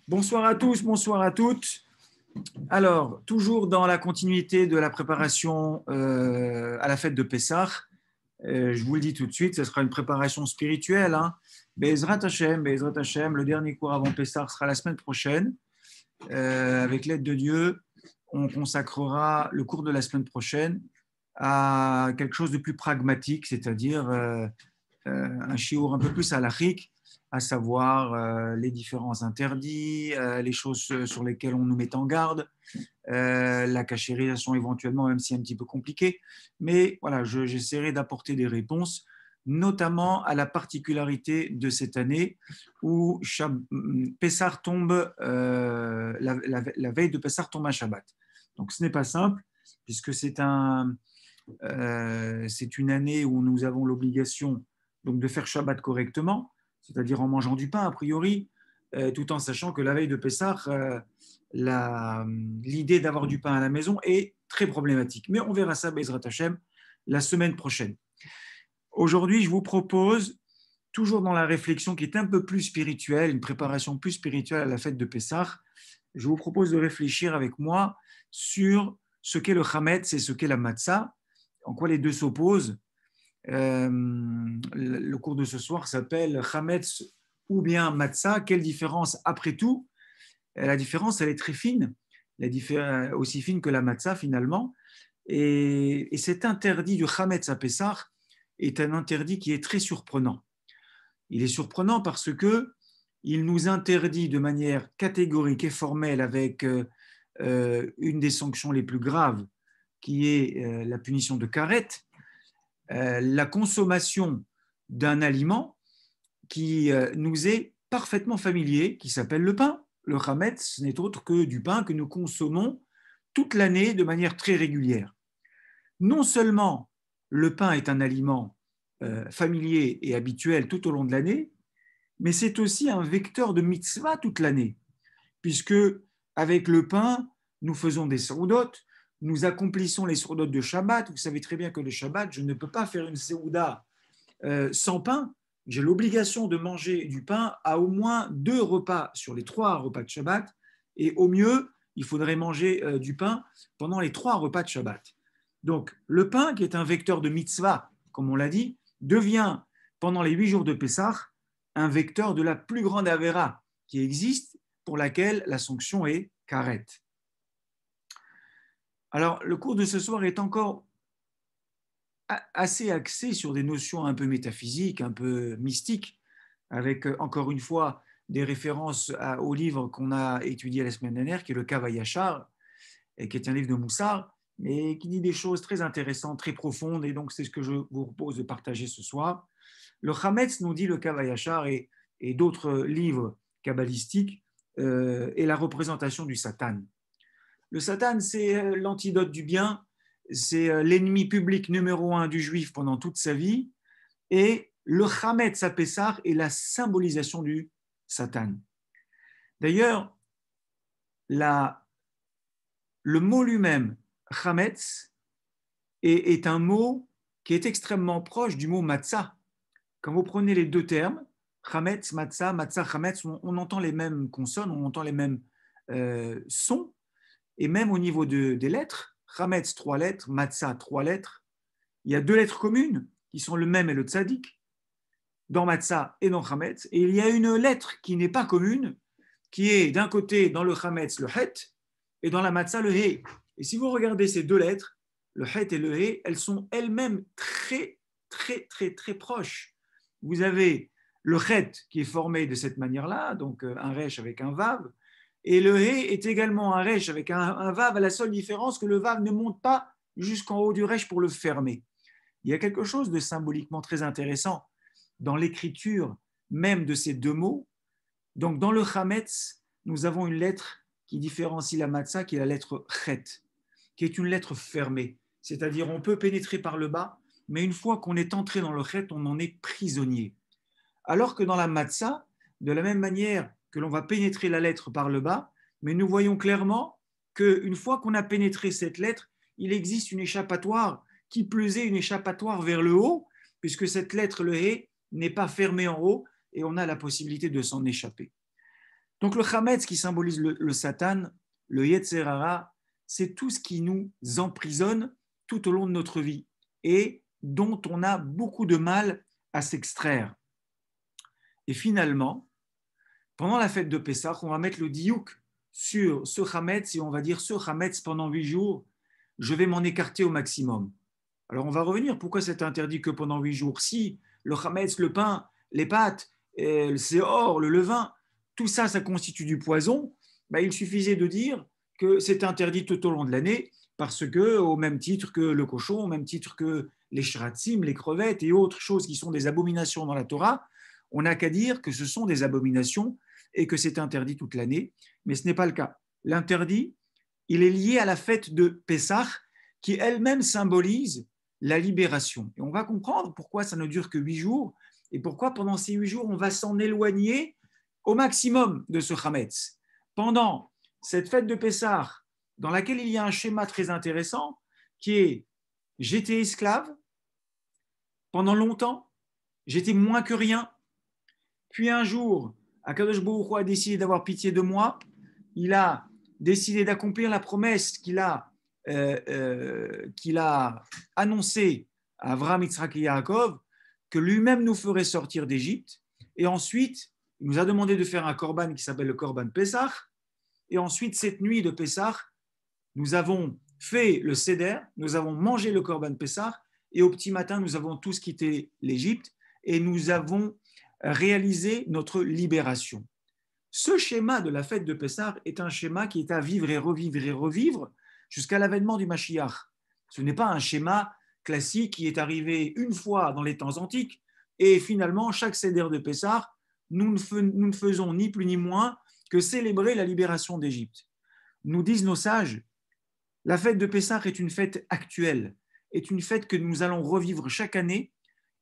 Bonsoir à tous, bonsoir à toutes. Alors, toujours dans la continuité de la préparation à la fête de Pessah, je vous le dis tout de suite, ce sera une préparation spirituelle. Hein. Be'ezrat Hashem, le dernier cours avant Pessah sera la semaine prochaine. Avec l'aide de Dieu, on consacrera le cours de la semaine prochaine à quelque chose de plus pragmatique, c'est-à-dire un shiur un peu plus halachique, à savoir les différents interdits, les choses sur lesquelles on nous met en garde, la cachérisation éventuellement, même si c'est un petit peu compliqué. Mais voilà, j'essaierai d'apporter des réponses, notamment à la particularité de cette année où Pessah tombe, la veille de Pessah tombe à Shabbat. Donc ce n'est pas simple, puisque c'est une année où nous avons l'obligation donc, de faire Shabbat correctement, c'est-à-dire en mangeant du pain a priori, tout en sachant que la veille de Pessah, l'idée d'avoir du pain à la maison est très problématique. Mais on verra ça, Bezrat Hashem, la semaine prochaine. Aujourd'hui, je vous propose, toujours dans la réflexion qui est un peu plus spirituelle, une préparation plus spirituelle à la fête de Pessah, je vous propose de réfléchir avec moi sur ce qu'est le Chametz et ce qu'est la Matzah, en quoi les deux s'opposent. Le cours de ce soir s'appelle Chametz ou bien Matzah. Quelle différence après tout? La différence, elle est très fine, aussi fine que la Matzah finalement. Et cet interdit du Chametz à Pessah est un interdit qui est très surprenant. Il est surprenant parce que il nous interdit de manière catégorique et formelle avec une des sanctions les plus graves, qui est la punition de karet, la consommation d'un aliment qui nous est parfaitement familier, qui s'appelle le pain. Le chametz, ce n'est autre que du pain que nous consommons toute l'année de manière très régulière. Non seulement le pain est un aliment familier et habituel tout au long de l'année, mais c'est aussi un vecteur de mitzvah toute l'année, puisque avec le pain, nous faisons des seudot, nous accomplissons les seudot de Shabbat. Vous savez très bien que le Shabbat, je ne peux pas faire une seuda sans pain. J'ai l'obligation de manger du pain à au moins 2 repas sur les 3 repas de Shabbat, et au mieux, il faudrait manger du pain pendant les 3 repas de Shabbat. Donc, le pain, qui est un vecteur de mitzvah, comme on l'a dit, devient, pendant les 8 jours de Pessah, un vecteur de la plus grande avéra qui existe, pour laquelle la sanction est karet. Alors, le cours de ce soir est encore assez axé sur des notions un peu métaphysiques, un peu mystiques, avec encore une fois des références au livre qu'on a étudié la semaine dernière, qui est le Kav HaYashar, et qui est un livre de Moussard, mais qui dit des choses très intéressantes, très profondes, et donc c'est ce que je vous propose de partager ce soir. Le Chametz, nous dit le Kav HaYashar et d'autres livres kabbalistiques, est la représentation du Satan. Le Satan, c'est l'antidote du bien, c'est l'ennemi public numéro 1 du juif pendant toute sa vie, et le Chametz à Pessah est la symbolisation du Satan. D'ailleurs, le mot lui-même, Chametz, est un mot qui est extrêmement proche du mot matzah. Quand vous prenez les deux termes, Chametz, matzah, matzah, chametz, on entend les mêmes consonnes, on entend les mêmes sons, et même au niveau des lettres, chametz 3 lettres, matzah 3 lettres, il y a 2 lettres communes qui sont le même et le tzadik dans matzah et dans chametz, et il y a une lettre qui n'est pas commune, qui est d'un côté dans le chametz le het et dans la matzah le he. Et si vous regardez ces 2 lettres, le het et le he, elles sont elles-mêmes très très très très proches. Vous avez le het qui est formé de cette manière-là, donc un resh avec un vav, et le he est également un resh avec un vav, à la seule différence que le vav ne monte pas jusqu'en haut du resh pour le fermer. Il y a quelque chose de symboliquement très intéressant dans l'écriture même de ces 2 mots. Donc dans le chametz, nous avons une lettre qui différencie la matzah, qui est la lettre chet, qui est une lettre fermée. C'est-à-dire on peut pénétrer par le bas, mais une fois qu'on est entré dans le chet, on en est prisonnier. Alors que dans la matzah, de la même manière que l'on va pénétrer la lettre par le bas, mais nous voyons clairement qu'une fois qu'on a pénétré cette lettre, il existe une échappatoire, qui plus est une échappatoire vers le haut, puisque cette lettre, le he, n'est pas fermée en haut, et on a la possibilité de s'en échapper. Donc le Hametz qui symbolise le Satan, le Yetzer Hara, c'est tout ce qui nous emprisonne tout au long de notre vie et dont on a beaucoup de mal à s'extraire. Et finalement, pendant la fête de Pessah, on va mettre le diouk sur ce Hametz et on va dire ce Hametz pendant 8 jours, je vais m'en écarter au maximum. Alors on va revenir, pourquoi c'est interdit que pendant 8 jours? Si le Hametz, le pain, les pâtes, le séor, le levain, tout ça, ça constitue du poison, bah, il suffisait de dire que c'est interdit tout au long de l'année parce que, au même titre que le cochon, au même titre que les shratzim, les crevettes et autres choses qui sont des abominations dans la Torah, on n'a qu'à dire que ce sont des abominations et que c'est interdit toute l'année, mais ce n'est pas le cas. L'interdit, il est lié à la fête de Pessah qui elle-même symbolise la libération. Et on va comprendre pourquoi ça ne dure que 8 jours et pourquoi pendant ces 8 jours, on va s'en éloigner au maximum de ce Hametz. Pendant cette fête de Pessah, dans laquelle il y a un schéma très intéressant, qui est j'étais esclave pendant longtemps, j'étais moins que rien, puis un jour, Akadosh Baruch Hu a décidé d'avoir pitié de moi, il a décidé d'accomplir la promesse qu'il a annoncée à Avraham, Yitzhak et Yaakov, que lui-même nous ferait sortir d'Égypte, et ensuite, il nous a demandé de faire un korban qui s'appelle le korban Pessah. Et ensuite, cette nuit de Pessah, nous avons fait le Seder, nous avons mangé le korban Pessah. Et au petit matin, nous avons tous quitté l'Égypte et nous avons réalisé notre libération. Ce schéma de la fête de Pessah est un schéma qui est à vivre et revivre jusqu'à l'avènement du Mashiach. Ce n'est pas un schéma classique qui est arrivé une fois dans les temps antiques et finalement, chaque Seder de Pessah, nous ne faisons ni plus ni moins que célébrer la libération d'Égypte. Nous disent nos sages, la fête de Pessah est une fête actuelle, est une fête que nous allons revivre chaque année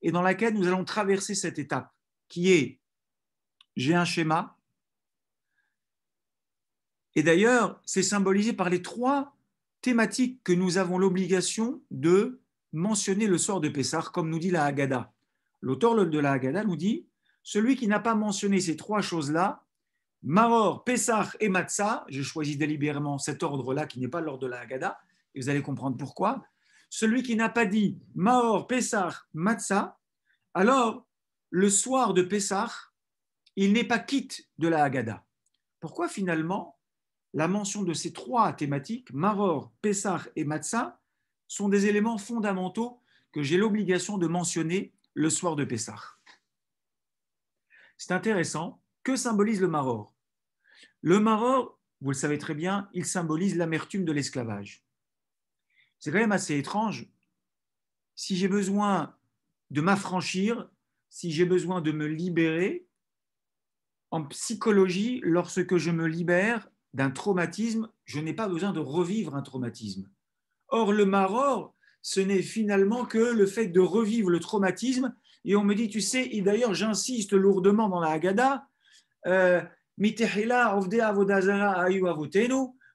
et dans laquelle nous allons traverser cette étape qui est, j'ai un schéma, et d'ailleurs, c'est symbolisé par les 3 thématiques que nous avons l'obligation de mentionner le soir de Pessah, comme nous dit la Haggadah. L'auteur de la Haggadah nous dit, celui qui n'a pas mentionné ces 3 choses-là, Maror, Pessah et Matzah, j'ai choisi délibérément cet ordre-là qui n'est pas l'ordre de la Haggadah, et vous allez comprendre pourquoi. Celui qui n'a pas dit Maror, Pessah, Matzah, alors le soir de Pessah, il n'est pas quitte de la Haggadah. Pourquoi finalement la mention de ces 3 thématiques, Maror, Pessah et Matzah, sont des éléments fondamentaux que j'ai l'obligation de mentionner le soir de Pessah? C'est intéressant. Que symbolise le Maror? Le Maror, vous le savez très bien, il symbolise l'amertume de l'esclavage. C'est quand même assez étrange. Si j'ai besoin de m'affranchir, si j'ai besoin de me libérer, en psychologie, lorsque je me libère d'un traumatisme, je n'ai pas besoin de revivre un traumatisme. Or, le Maror, ce n'est finalement que le fait de revivre le traumatisme. Et on me dit, tu sais, et d'ailleurs j'insiste lourdement dans la Haggadah,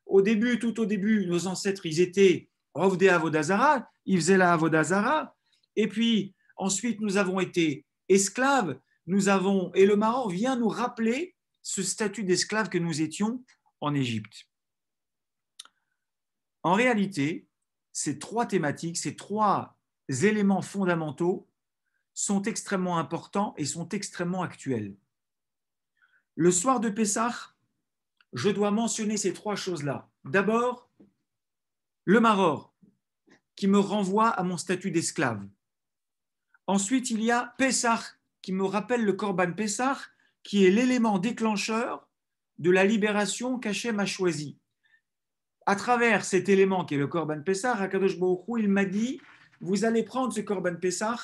au début, tout au début, nos ancêtres, ils étaient Rovdei Avodazara, ils faisaient la Avodazara, et puis ensuite nous avons été esclaves, et le Maror vient nous rappeler ce statut d'esclave que nous étions en Égypte. En réalité, ces 3 thématiques, ces 3 éléments fondamentaux sont extrêmement importants et sont extrêmement actuels. Le soir de Pessah, je dois mentionner ces 3 choses-là. D'abord, le Maror, qui me renvoie à mon statut d'esclave. Ensuite, il y a Pessah, qui me rappelle le Korban Pessah, qui est l'élément déclencheur de la libération qu'Hachem a choisi. À travers cet élément qui est le Korban Pessah, Akadosh Baruch Hu, il m'a dit, vous allez prendre ce Korban Pessah,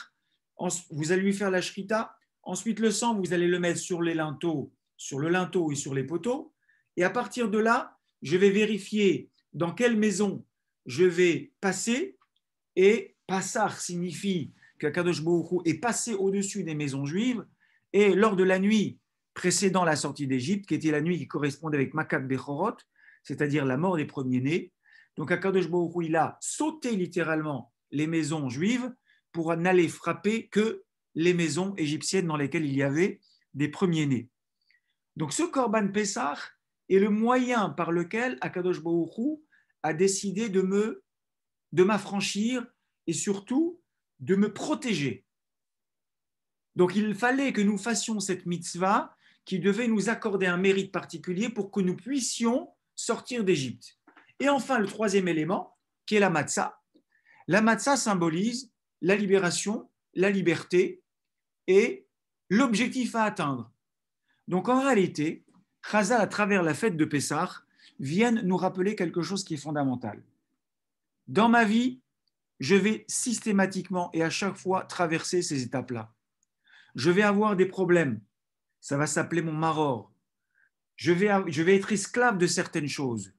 vous allez lui faire la shrita, ensuite le sang, vous allez le mettre sur les linteaux, sur le linteau et sur les poteaux, et à partir de là, je vais vérifier dans quelle maison je vais passer, et passar signifie qu'Akadosh Baruch Hu est passé au-dessus des maisons juives, et lors de la nuit précédant la sortie d'Égypte, qui était la nuit qui correspondait avec Makat Bechorot, c'est-à-dire la mort des premiers-nés, donc Akadosh Baruch Hu, il a sauté littéralement les maisons juives pour n'aller frapper que les maisons égyptiennes dans lesquelles il y avait des premiers-nés. Donc ce Korban Pessah est le moyen par lequel Akadosh Baruch Hu a décidé de m'affranchir et surtout de me protéger. Donc il fallait que nous fassions cette mitzvah qui devait nous accorder un mérite particulier pour que nous puissions sortir d'Égypte. Et enfin, le troisième élément, qui est la matzah. La matzah symbolise la libération, la liberté et l'objectif à atteindre. Donc en réalité, Chazal, à travers la fête de Pessah, viennent nous rappeler quelque chose qui est fondamental. Dans ma vie, je vais systématiquement et à chaque fois traverser ces étapes-là. Je vais avoir des problèmes. Ça va s'appeler mon maror. Je vais être esclave de certaines choses.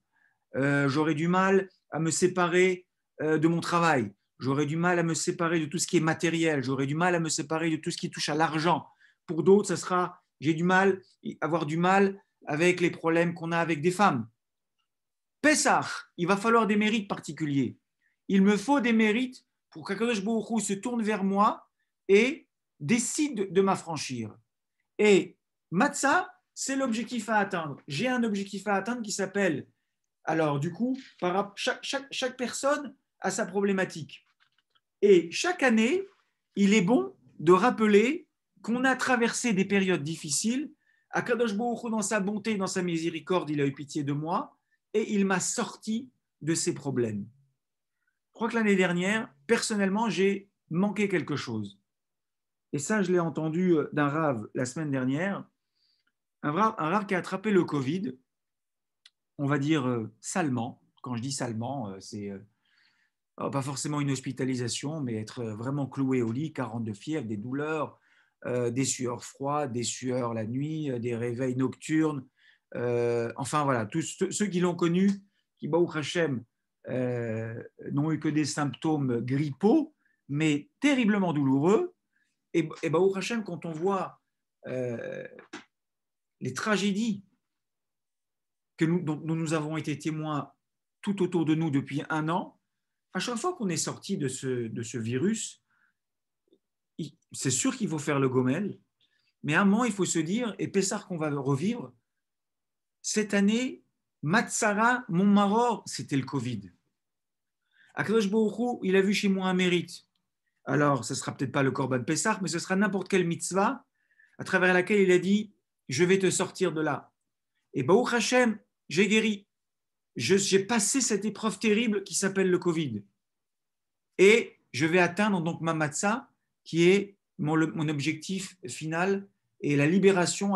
J'aurai du mal à me séparer de mon travail. J'aurai du mal à me séparer de tout ce qui est matériel. J'aurai du mal à me séparer de tout ce qui touche à l'argent. Pour d'autres, ça sera avoir du mal avec les problèmes qu'on a avec des femmes. Pessah, il va falloir des mérites particuliers. Il me faut des mérites pour qu'Akadosh Baruch Hu se tourne vers moi et décide de m'affranchir. Et Matzah, c'est l'objectif à atteindre. J'ai un objectif à atteindre qui s'appelle, alors du coup, chaque personne a sa problématique. Et chaque année, il est bon de rappeler qu'on a traversé des périodes difficiles. Akadosh Baruch Hu, dans sa bonté, dans sa miséricorde, il a eu pitié de moi et il m'a sorti de ces problèmes. Je crois que l'année dernière, personnellement, j'ai manqué quelque chose. Et ça, je l'ai entendu d'un rave la semaine dernière. Un rave qui a attrapé le Covid, on va dire salement. Quand je dis salement, c'est pas forcément une hospitalisation, mais être vraiment cloué au lit, 42 fièvres, des douleurs, des sueurs froides, des sueurs la nuit, des réveils nocturnes. Enfin voilà, tous ceux qui l'ont connu, qui, Baruch Hashem, n'ont eu que des symptômes grippaux, mais terriblement douloureux. Et Baruch Hashem, quand on voit les tragédies dont nous avons été témoins tout autour de nous depuis un an, à chaque fois qu'on est sorti de ce virus, c'est sûr qu'il faut faire le gomel, mais à un moment, il faut se dire, et Pessah qu'on va revivre, cette année, Matsara, mon maror, c'était le Covid. Akadosh Baruch Hu, il a vu chez moi un mérite. Alors, ce ne sera peut-être pas le Korban Pessah, mais ce sera n'importe quelle mitzvah à travers laquelle il a dit, je vais te sortir de là. Et Baruch Hashem, j'ai guéri. J'ai passé cette épreuve terrible qui s'appelle le Covid. Et je vais atteindre donc ma matzah, qui est mon objectif final et la libération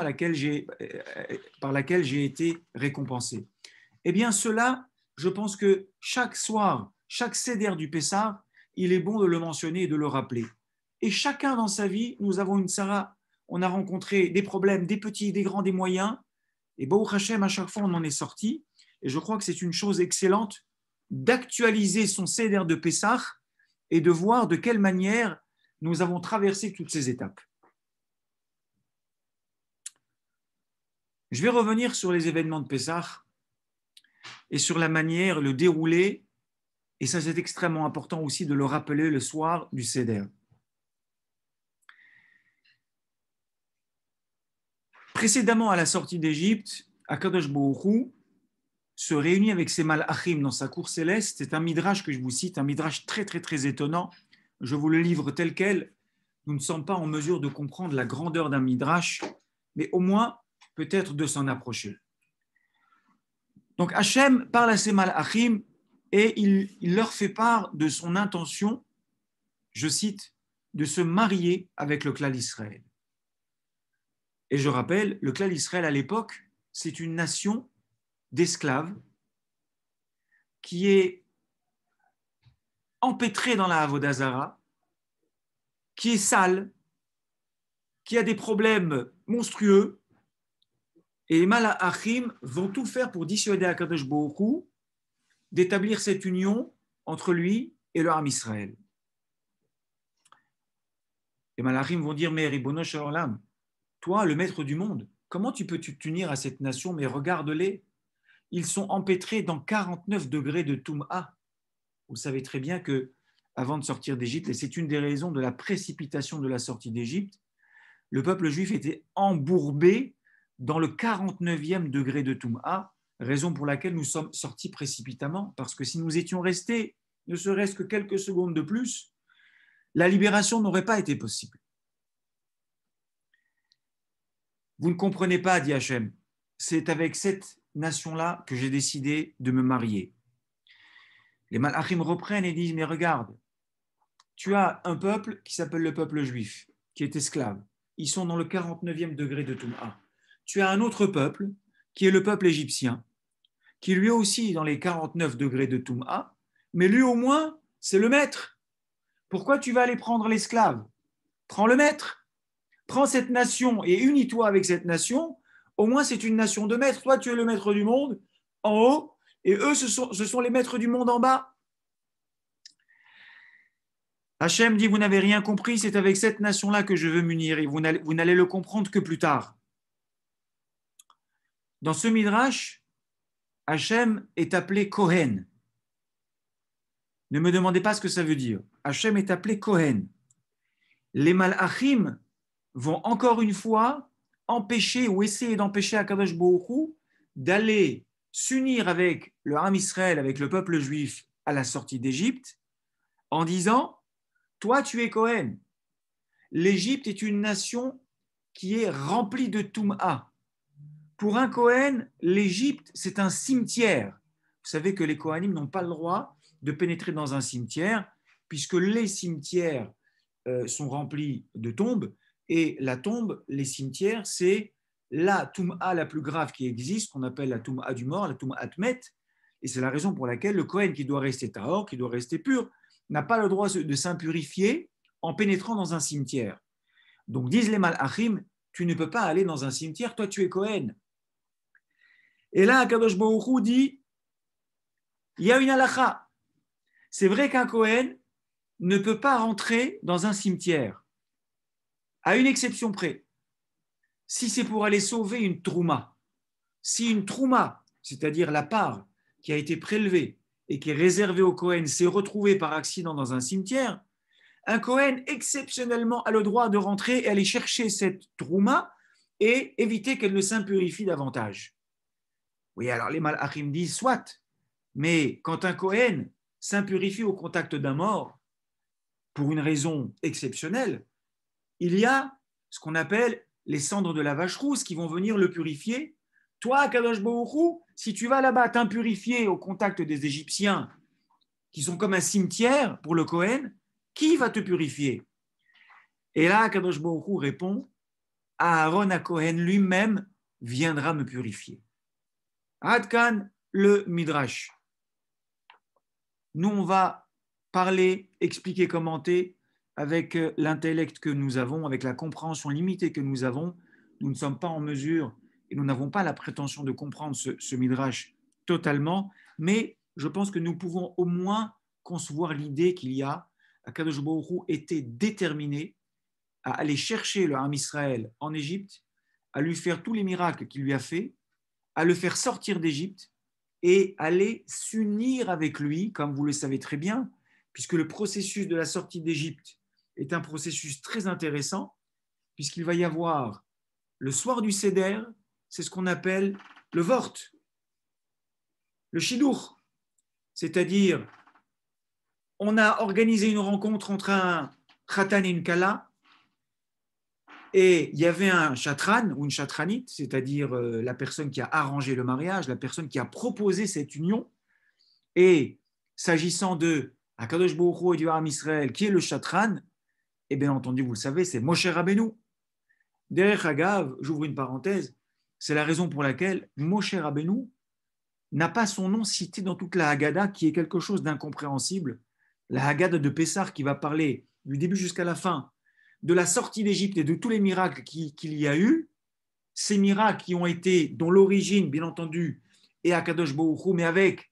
par laquelle j'ai été récompensé. Eh bien, cela, je pense que chaque soir, chaque seder du Pessah, il est bon de le mentionner et de le rappeler. Et chacun dans sa vie, nous avons une Sarah, on a rencontré des problèmes, des petits, des grands, des moyens, et Baruch Hashem, à chaque fois, on en est sorti. Et je crois que c'est une chose excellente d'actualiser son seder de Pessah et de voir de quelle manière nous avons traversé toutes ces étapes. Je vais revenir sur les événements de Pessah et sur la manière, le déroulé, et ça c'est extrêmement important aussi de le rappeler le soir du Seder. Précédemment à la sortie d'Égypte, Akadosh Baruch Hu se réunit avec ses malachim dans sa cour céleste. C'est un midrash que je vous cite, un midrash très très très étonnant. Je vous le livre tel quel. Nous ne sommes pas en mesure de comprendre la grandeur d'un midrash, mais au moins peut-être de s'en approcher. Donc Hachem parle à ses malachim et il leur fait part de son intention, je cite, de se marier avec le clan d'Israël. Et je rappelle, le clan d'Israël à l'époque, c'est une nation d'esclaves qui est empêtrée dans la Avodah Zara, qui est sale, qui a des problèmes monstrueux, et les malachim vont tout faire pour dissuader Akadosh Baruch Hu d'établir cette union entre lui et le Ham Israël. Les malachim vont dire, mais Ribono Shel Olam, toi, le maître du monde, comment tu peux t'unir à cette nation? Mais regarde-les, ils sont empêtrés dans 49 degrés de Toum'a. Vous savez très bien que avant de sortir d'Égypte, et c'est une des raisons de la précipitation de la sortie d'Égypte, le peuple juif était embourbé dans le 49e degré de Toum'a, raison pour laquelle nous sommes sortis précipitamment, parce que si nous étions restés ne serait-ce que quelques secondes de plus, la libération n'aurait pas été possible. Vous ne comprenez pas, dit Hachem, c'est avec cette nation-là que j'ai décidé de me marier. Les Malachim reprennent et disent, mais regarde, tu as un peuple qui s'appelle le peuple juif, qui est esclave. Ils sont dans le 49e degré de Toum'a. Tu as un autre peuple, qui est le peuple égyptien, qui lui aussi est dans les 49 degrés de Toum'a, mais lui au moins, c'est le maître. Pourquoi tu vas aller prendre l'esclave? Prends le maître. Prends cette nation et unis-toi avec cette nation. Au moins, c'est une nation de maîtres. Toi, tu es le maître du monde en haut, et eux, ce sont les maîtres du monde en bas. Hachem dit, vous n'avez rien compris, c'est avec cette nation-là que je veux m'unir, et vous n'allez le comprendre que plus tard. Dans ce Midrash, Hachem est appelé Kohen. Ne me demandez pas ce que ça veut dire. Hachem est appelé Kohen. Les Malachim vont encore une fois empêcher ou essayer d'empêcher Akadosh Baruch Hu d'aller s'unir avec le Ham Israël, avec le peuple juif à la sortie d'Égypte, en disant, toi tu es Kohen. L'Égypte est une nation qui est remplie de Toum'a. Pour un Kohen, l'Égypte, c'est un cimetière. Vous savez que les Kohanim n'ont pas le droit de pénétrer dans un cimetière, puisque les cimetières sont remplis de tombes, et la tombe, les cimetières, c'est la Toum'a la plus grave qui existe, qu'on appelle la Toum'a du mort, la Toum'a Atmet, et c'est la raison pour laquelle le Kohen qui doit rester tahor, qui doit rester pur, n'a pas le droit de s'impurifier en pénétrant dans un cimetière. Donc disent les Malachim, tu ne peux pas aller dans un cimetière, toi tu es Kohen. Et là, Akadosh Baruch Hu dit, il y a une halakha. C'est vrai qu'un Kohen ne peut pas rentrer dans un cimetière, à une exception près. Si c'est pour aller sauver une trouma, si une trouma, c'est-à-dire la part qui a été prélevée et qui est réservée au Kohen, s'est retrouvée par accident dans un cimetière, un Kohen exceptionnellement a le droit de rentrer et aller chercher cette trouma et éviter qu'elle ne s'impurifie davantage. Oui, alors les Malachim disent, soit, mais quand un Kohen s'impurifie au contact d'un mort, pour une raison exceptionnelle, il y a ce qu'on appelle les cendres de la vache rousse qui vont venir le purifier. Toi, Kadosh Baruch Hu, si tu vas là-bas t'impurifier au contact des Égyptiens, qui sont comme un cimetière pour le Kohen, qui va te purifier? Et là, Kadosh Baruch Hu répond, Aaron à Kohen lui-même viendra me purifier. Adkan, le Midrash. Nous, on va parler, expliquer, commenter avec l'intellect que nous avons, avec la compréhension limitée que nous avons. Nous ne sommes pas en mesure et nous n'avons pas la prétention de comprendre ce Midrash totalement, mais je pense que nous pouvons au moins concevoir l'idée qu'il y a, Akadosh Baruch Hu était déterminé à aller chercher le Ham Israël en Égypte, à lui faire tous les miracles qu'il lui a fait, à le faire sortir d'Égypte et aller s'unir avec lui, comme vous le savez très bien, puisque le processus de la sortie d'Égypte est un processus très intéressant, puisqu'il va y avoir le soir du Seder, c'est ce qu'on appelle le Vort, le Shidour, c'est-à-dire on a organisé une rencontre entre un Khatan et une Kala, et il y avait un chatran ou une chatranite, c'est-à-dire la personne qui a arrangé le mariage, la personne qui a proposé cette union. Et s'agissant de Akadosh Baruch Hu et du Ham Israël, qui est le chatran, et bien entendu, vous le savez, c'est Moshe Rabbeinu. Derech Agav, j'ouvre une parenthèse, c'est la raison pour laquelle Moshe Rabbeinu n'a pas son nom cité dans toute la Haggadah, qui est quelque chose d'incompréhensible. La Haggadah de Pessah qui va parler du début jusqu'à la fin de la sortie d'Égypte et de tous les miracles qu'il y a eu, ces miracles qui ont été, dont l'origine, bien entendu, est Akadosh Baruch Hu, mais avec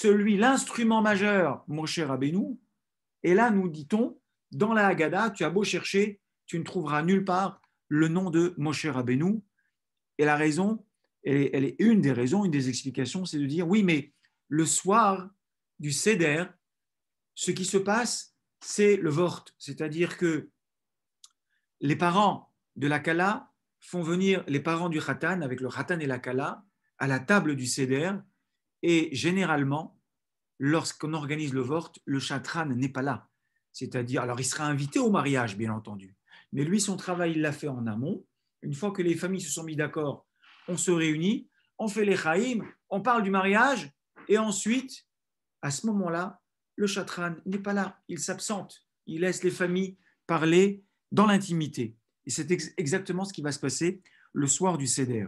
l'instrument majeur, Moshe Rabbeinu. Et là, nous dit-on, dans la Haggadah, tu as beau chercher, tu ne trouveras nulle part le nom de Moshe Rabbeinu. Et la raison, elle est une des raisons, une des explications, c'est de dire, oui, mais le soir du Seder, ce qui se passe, c'est le Vort, c'est-à-dire que les parents de la Kala font venir les parents du Khatan avec le Khatan et la Kala à la table du Seder. Et généralement, lorsqu'on organise le Vort, le Chatran n'est pas là. C'est-à-dire, alors il sera invité au mariage, bien entendu. Mais lui, son travail, il l'a fait en amont. Une fois que les familles se sont mis d'accord, on se réunit, on fait les chaïm, on parle du mariage, et ensuite, à ce moment-là, le Chatran n'est pas là, il s'absente. Il laisse les familles parler dans l'intimité. Et c'est exactement ce qui va se passer le soir du Seder.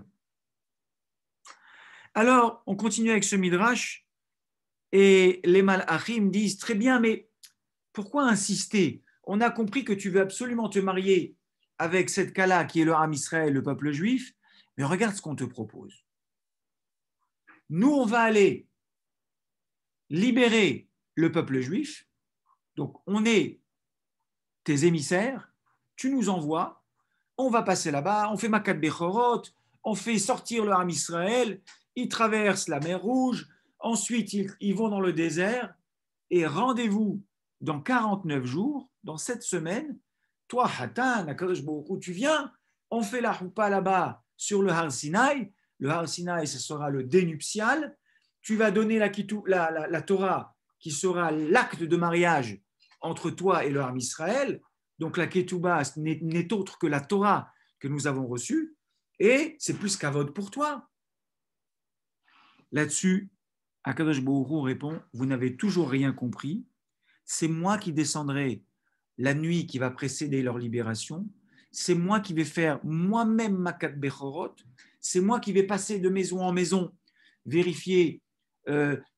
Alors, on continue avec ce midrash, et les Malachim disent, très bien, mais pourquoi insister? On a compris que tu veux absolument te marier avec cette Kala qui est le Ham Israël, le peuple juif, mais regarde ce qu'on te propose. Nous, on va aller libérer le peuple juif, donc on est tes émissaires, tu nous envoies, on va passer là-bas, on fait Makat Bechorot, on fait sortir le Ham Israël, ils traversent la mer Rouge, ensuite ils vont dans le désert, et rendez-vous dans 49 jours, dans cette semaine, toi, Hatan, Akadosh Baruch Hu, tu viens, on fait la Houpa là-bas sur le Har Sinaï. Le Har Sinaï, ce sera le dénuptial. Tu vas donner la Torah, qui sera l'acte de mariage entre toi et le Ham Israël. Donc la Ketouba n'est autre que la Torah que nous avons reçue. Et c'est plus qu'avod pour toi. Là-dessus, Akadosh Baruch Hu répond, vous n'avez toujours rien compris. C'est moi qui descendrai la nuit qui va précéder leur libération. C'est moi qui vais faire moi-même Makat Bechorot. C'est moi qui vais passer de maison en maison, vérifier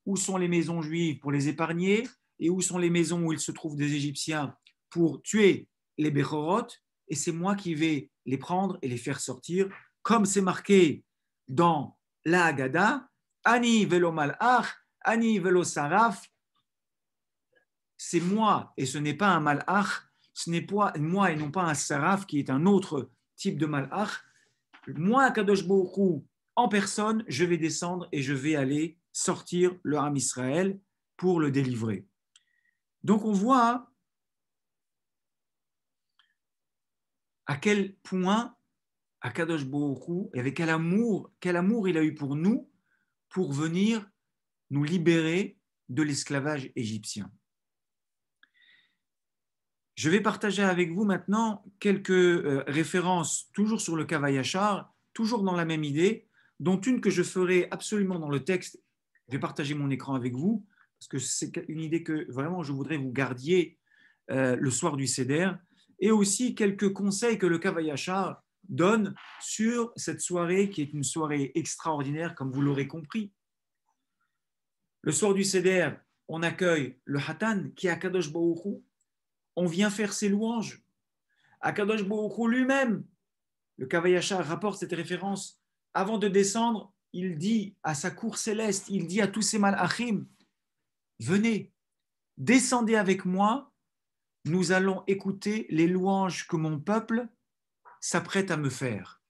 où sont les maisons juives pour les épargner et où sont les maisons où il se trouve des Égyptiens pour tuer les Bechorot. Et c'est moi qui vais les prendre et les faire sortir, comme c'est marqué dans la Haggadah, Ani velo malach, Ani velo saraf. C'est moi, et ce n'est pas un malach, ce n'est pas moi et non pas un saraf qui est un autre type de malach. Moi, Kadosh Baruch Hu, en personne, je vais descendre et je vais aller sortir le Ham Israël pour le délivrer. Donc on voit à quel point Akadosh Baruch Hu, et avec quel amour il a eu pour nous, pour venir nous libérer de l'esclavage égyptien. Je vais partager avec vous maintenant quelques références, toujours sur le Kavayachar, toujours dans la même idée, dont une que je ferai absolument dans le texte. Je vais partager mon écran avec vous, parce que c'est une idée que vraiment je voudrais vous gardiez le soir du Seder, et aussi quelques conseils que le Kavayachar donne sur cette soirée qui est une soirée extraordinaire, comme vous l'aurez compris. Le soir du Seder, on accueille le Hatan, qui est Akadosh Baruch Hu. On vient faire ses louanges. Akadosh Baruch Hu lui-même, le Kavayachar rapporte cette référence, avant de descendre, il dit à sa cour céleste, il dit à tous ses malachim, venez, descendez avec moi, nous allons écouter les louanges que mon peuple s'apprête à me faire.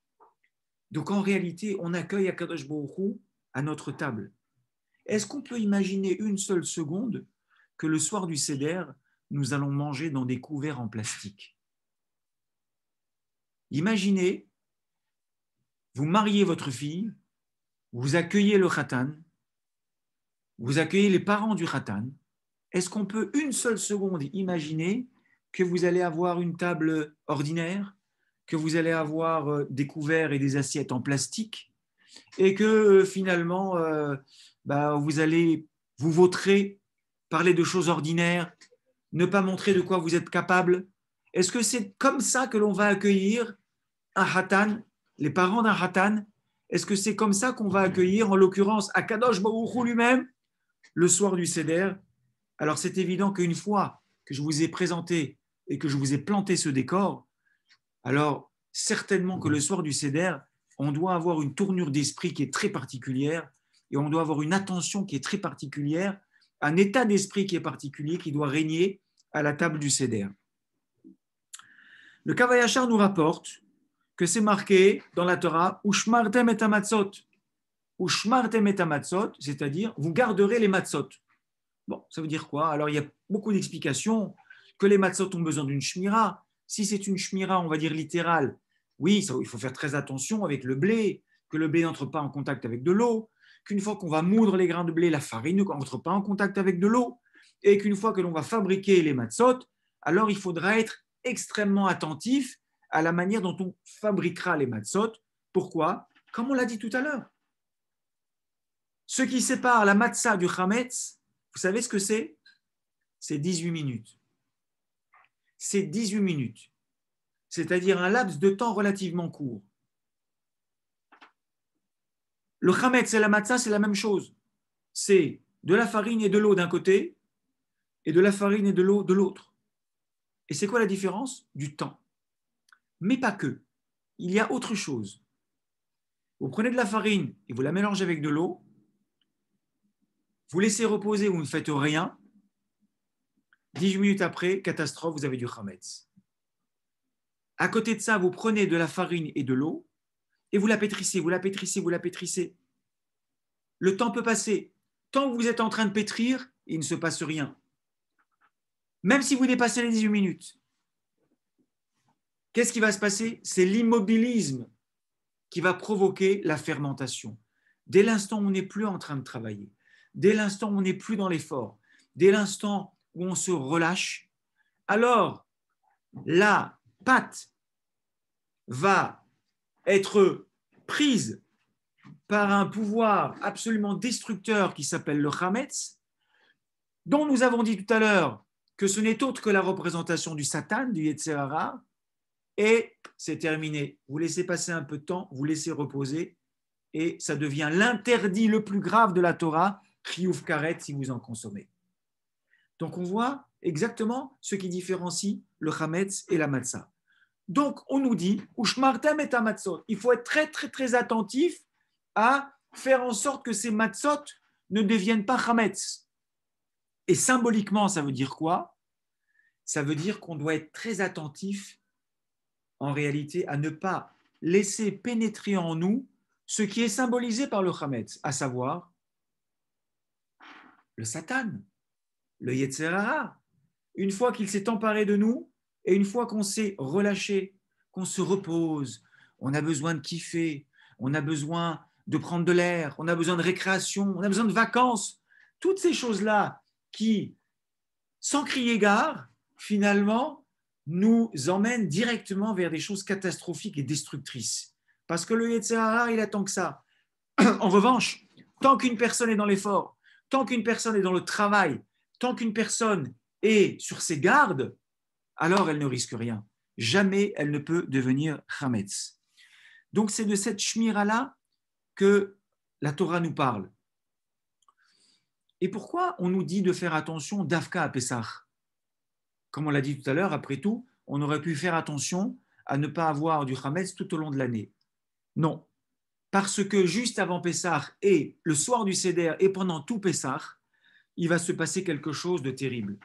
Donc en réalité, on accueille Akadosh Baruch Hu à notre table. Est-ce qu'on peut imaginer une seule seconde que le soir du Seder, nous allons manger dans des couverts en plastique? Imaginez, vous mariez votre fille, vous accueillez le Khatan, vous accueillez les parents du Khatan. Est-ce qu'on peut une seule seconde imaginer que vous allez avoir une table ordinaire, que vous allez avoir des couverts et des assiettes en plastique, et que finalement, vous allez vous vautrer, parler de choses ordinaires, ne pas montrer de quoi vous êtes capable? Est-ce que c'est comme ça que l'on va accueillir un Hatan, les parents d'un Hatan? Est-ce que c'est comme ça qu'on va accueillir, en l'occurrence, Akadosh Baruch Hu lui-même, le soir du Seder? Alors c'est évident qu'une fois que je vous ai présenté et que je vous ai planté ce décor, alors certainement que le soir du Seder, on doit avoir une tournure d'esprit qui est très particulière et on doit avoir une attention qui est très particulière, un état d'esprit qui est particulier, qui doit régner à la table du Seder. Le Kavayachar nous rapporte que c'est marqué dans la Torah, Ushmartem et amatzot. Ushmartem et amatzot, c'est-à-dire vous garderez les matzot. Bon, ça veut dire quoi? Alors il y a beaucoup d'explications, que les matzot ont besoin d'une shmira. Si c'est une shmira, on va dire littérale, Oui, il faut faire très attention avec le blé, que le blé n'entre pas en contact avec de l'eau, qu'une fois qu'on va moudre les grains de blé, la farine n'entre pas en contact avec de l'eau, et qu'une fois que l'on va fabriquer les matzot, alors il faudra être extrêmement attentif à la manière dont on fabriquera les matzot. Pourquoi? Comme on l'a dit tout à l'heure. Ce qui sépare la matzah du chametz, vous savez ce que c'est? C'est 18 minutes. C'est 18 minutes. C'est-à-dire un laps de temps relativement court. Le chametz et la matzah, c'est la même chose. C'est de la farine et de l'eau d'un côté et de la farine et de l'eau de l'autre. Et c'est quoi la différence? Du temps. Mais pas que. Il y a autre chose. Vous prenez de la farine et vous la mélangez avec de l'eau, vous laissez reposer, vous ne faites rien. 18 minutes après, catastrophe, vous avez du chametz. À côté de ça, vous prenez de la farine et de l'eau et vous la pétrissez, vous la pétrissez, vous la pétrissez. Le temps peut passer. Tant que vous êtes en train de pétrir, il ne se passe rien. Même si vous dépassez les 18 minutes. Qu'est-ce qui va se passer? C'est l'immobilisme qui va provoquer la fermentation. Dès l'instant où on n'est plus en train de travailler, dès l'instant où on n'est plus dans l'effort, dès l'instant où on se relâche, alors la pâte va être prise par un pouvoir absolument destructeur qui s'appelle le chametz, dont nous avons dit tout à l'heure que ce n'est autre que la représentation du Satan, du Yetzer Hara, et c'est terminé. Vous laissez passer un peu de temps, vous laissez reposer, et ça devient l'interdit le plus grave de la Torah, chiyuv karet, si vous en consommez. Donc on voit exactement ce qui différencie le chametz et la matzah. Donc on nous dit, ushmartem et amatzot, il faut être très très très attentif à faire en sorte que ces matzot ne deviennent pas chametz. Et symboliquement, ça veut dire quoi? Ça veut dire qu'on doit être très attentif en réalité à ne pas laisser pénétrer en nous ce qui est symbolisé par le chametz, à savoir le Satan, le Yetzer Hara. Une fois qu'il s'est emparé de nous et une fois qu'on s'est relâché, qu'on se repose, on a besoin de kiffer, on a besoin de prendre de l'air, on a besoin de récréation, on a besoin de vacances. Toutes ces choses-là qui, sans crier gare, finalement, nous emmènent directement vers des choses catastrophiques et destructrices. Parce que le Yetzer Hara, il attend que ça. En revanche, tant qu'une personne est dans l'effort, tant qu'une personne est dans le travail, tant qu'une personne est sur ses gardes, alors elle ne risque rien. Jamais elle ne peut devenir chametz. Donc c'est de cette shmira-là que la Torah nous parle. Et pourquoi on nous dit de faire attention d'Afka à Pessah? Comme on l'a dit tout à l'heure, après tout, on aurait pu faire attention à ne pas avoir du chametz tout au long de l'année. Non, parce que juste avant Pessah et le soir du Seder et pendant tout Pessah, il va se passer quelque chose de terrible.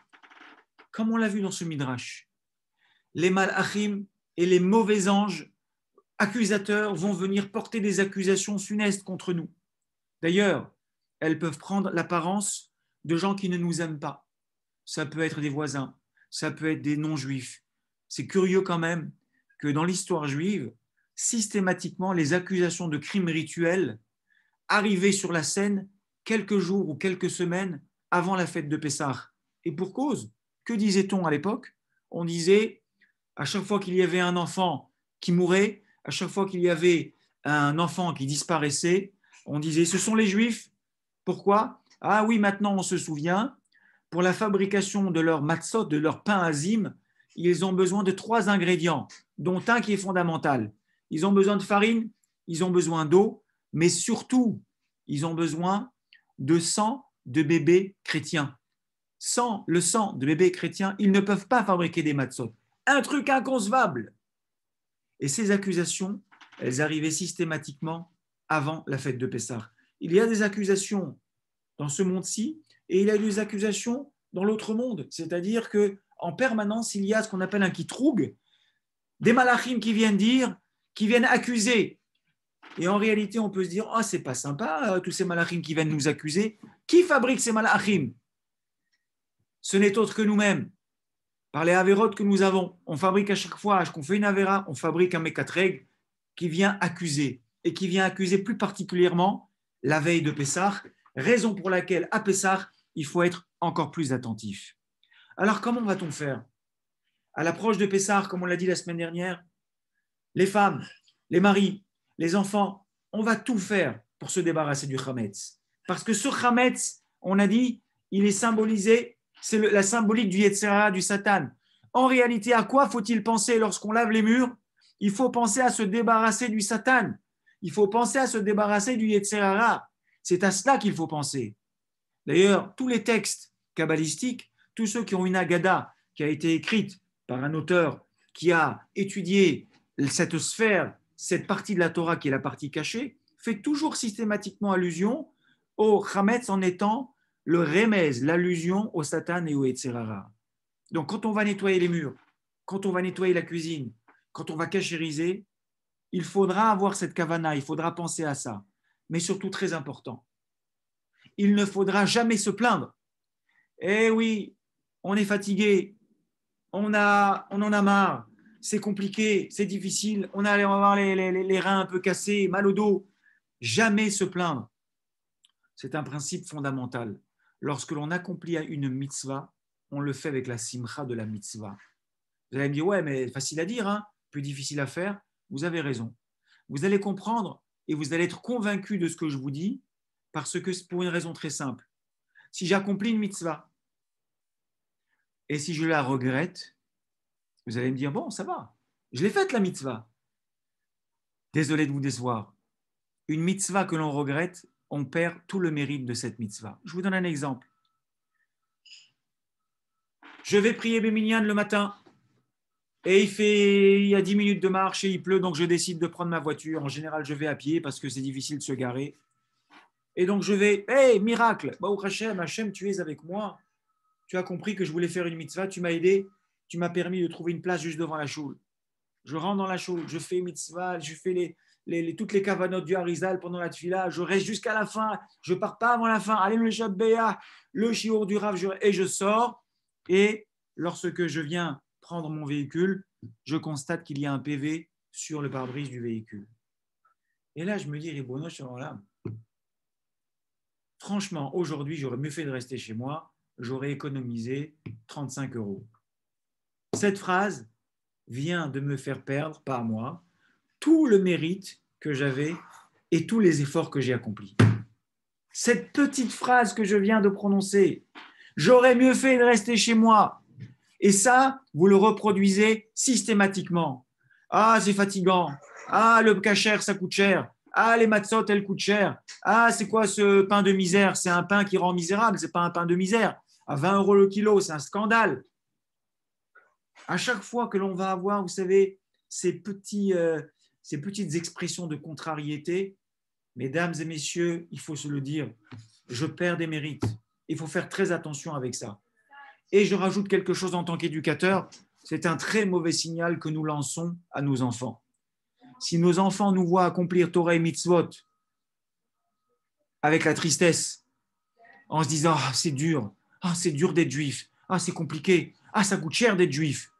Comme on l'a vu dans ce Midrash, les malachim et les mauvais anges accusateurs vont venir porter des accusations funestes contre nous. D'ailleurs, elles peuvent prendre l'apparence de gens qui ne nous aiment pas. Ça peut être des voisins, ça peut être des non-juifs. C'est curieux quand même que dans l'histoire juive, systématiquement, les accusations de crimes rituels arrivaient sur la scène quelques jours ou quelques semaines avant la fête de Pessah. Et pour cause, que disait-on à l'époque? On disait, à chaque fois qu'il y avait un enfant qui mourait, à chaque fois qu'il y avait un enfant qui disparaissait, on disait, ce sont les Juifs. Pourquoi? Ah oui, maintenant on se souvient, pour la fabrication de leur matzot, de leur pain azim, ils ont besoin de 3 ingrédients, dont un qui est fondamental. Ils ont besoin de farine, ils ont besoin d'eau, mais surtout, ils ont besoin de sang de bébés chrétiens. Sans le sang de bébés chrétiens, ils ne peuvent pas fabriquer des matzot. Un truc inconcevable. Et ces accusations, elles arrivaient systématiquement avant la fête de Pessah. Il y a des accusations dans ce monde-ci et il y a des accusations dans l'autre monde. C'est-à-dire qu'en permanence, il y a ce qu'on appelle un kitroug, des malachim qui viennent dire, qui viennent accuser. Et en réalité, on peut se dire, oh, c'est pas sympa, tous ces malachim qui viennent nous accuser. Qui fabrique ces malachim? Ce n'est autre que nous-mêmes. par les avérotes que nous avons. On fabrique à chaque fois qu'on fait une avéra, on fabrique un mécatreg qui vient accuser, et qui vient accuser plus particulièrement la veille de Pessah, raison pour laquelle à Pessah, il faut être encore plus attentif. Alors comment va-t-on faire? À l'approche de Pessah, comme on l'a dit la semaine dernière, les femmes, les maris, les enfants, on va tout faire pour se débarrasser du Hametz. Parce que ce Hametz, on a dit, il est symbolisé, c'est la symbolique du Yetzirah, du Satan. En réalité, à quoi faut-il penser lorsqu'on lave les murs? Il faut penser à se débarrasser du Satan. Il faut penser à se débarrasser du Yetzirah. C'est à cela qu'il faut penser. D'ailleurs, tous les textes kabbalistiques, tous ceux qui ont une Agada qui a été écrite par un auteur qui a étudié cette sphère, cette partie de la Torah qui est la partie cachée, fait toujours systématiquement allusion au Hametz en étant le remez, l'allusion au Satan et au Yetzirah. Donc quand on va nettoyer les murs, quand on va nettoyer la cuisine, quand on va cachériser, il faudra avoir cette kavana, il faudra penser à ça. Mais surtout, très important, il ne faudra jamais se plaindre. Eh oui, on est fatigué, on en a marre, c'est compliqué, c'est difficile, on va avoir les reins un peu cassés, mal au dos. Jamais se plaindre. C'est un principe fondamental. Lorsque l'on accomplit une mitzvah, on le fait avec la simcha de la mitzvah. Vous allez me dire, ouais, mais facile à dire, hein, plus difficile à faire. Vous avez raison. Vous allez comprendre et vous allez être convaincu de ce que je vous dis, parce que c'est pour une raison très simple. Si j'accomplis une mitzvah et si je la regrette, vous allez me dire, bon, ça va, je l'ai faite la mitzvah. Désolé de vous décevoir. Une mitzvah que l'on regrette, on perd tout le mérite de cette mitzvah. Je vous donne un exemple. Je vais prier Béminyan le matin et il y a 10 minutes de marche et il pleut, donc je décide de prendre ma voiture. En général, je vais à pied parce que c'est difficile de se garer. Et donc je vais, hey, miracle, Baruch Hashem, Hashem, tu es avec moi. Tu as compris que je voulais faire une mitzvah, tu m'as aidé, tu m'as permis de trouver une place juste devant la choule. Je rentre dans la choule, je fais mitzvah, je fais toutes les kavanotes du Harizal pendant la tfila, je reste jusqu'à la fin, je pars pas avant la fin, allez le Shabbeah, le shiur du Rav, et je sors. Et lorsque je viens prendre mon véhicule, je constate qu'il y a un PV sur le pare-brise du véhicule. Et là, je me dis, Ribono Shalom, franchement, aujourd'hui, j'aurais mieux fait de rester chez moi, j'aurais économisé 35 euros. Cette phrase vient de me faire perdre, pas à moi, tout le mérite que j'avais et tous les efforts que j'ai accomplis. Cette petite phrase que je viens de prononcer, j'aurais mieux fait de rester chez moi. Et ça, vous le reproduisez systématiquement. Ah, c'est fatigant. Ah, le kasher, ça coûte cher. Ah, les matzot, elles coûtent cher. Ah, c'est quoi ce pain de misère? C'est un pain qui rend misérable, c'est pas un pain de misère. À 20 euros le kilo, c'est un scandale. À chaque fois que l'on va avoir, vous savez, ces petites expressions de contrariété, mesdames et messieurs, il faut se le dire, je perds des mérites. Il faut faire très attention avec ça. Et je rajoute quelque chose en tant qu'éducateur, c'est un très mauvais signal que nous lançons à nos enfants. Si nos enfants nous voient accomplir Torah et Mitzvot avec la tristesse, en se disant « Ah, c'est dur d'être juif, ah, c'est compliqué, ah, ça coûte cher d'être juif »,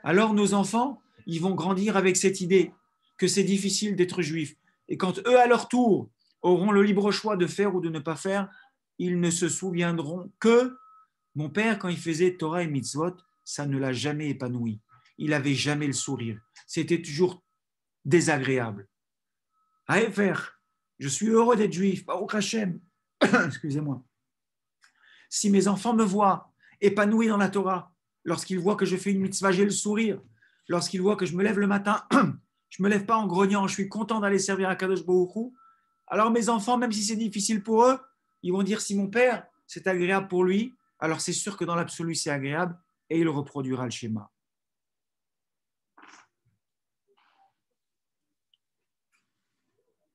alors nos enfants, ils vont grandir avec cette idée que c'est difficile d'être juif. Et quand eux, à leur tour, auront le libre choix de faire ou de ne pas faire, ils ne se souviendront que mon père, quand il faisait Torah et Mitzvot, ça ne l'a jamais épanoui. Il n'avait jamais le sourire. C'était toujours désagréable. Haïfer, je suis heureux d'être juif. Baruch Hashem. Excusez-moi. Si mes enfants me voient épanoui dans la Torah, lorsqu'ils voient que je fais une mitzvah, j'ai le sourire. Lorsqu'ils voient que je me lève le matin, je ne me lève pas en grognant, je suis content d'aller servir à Kadosh Baruch Hu. Alors mes enfants, même si c'est difficile pour eux, ils vont dire si mon père, c'est agréable pour lui, alors c'est sûr que dans l'absolu, c'est agréable et il reproduira le schéma.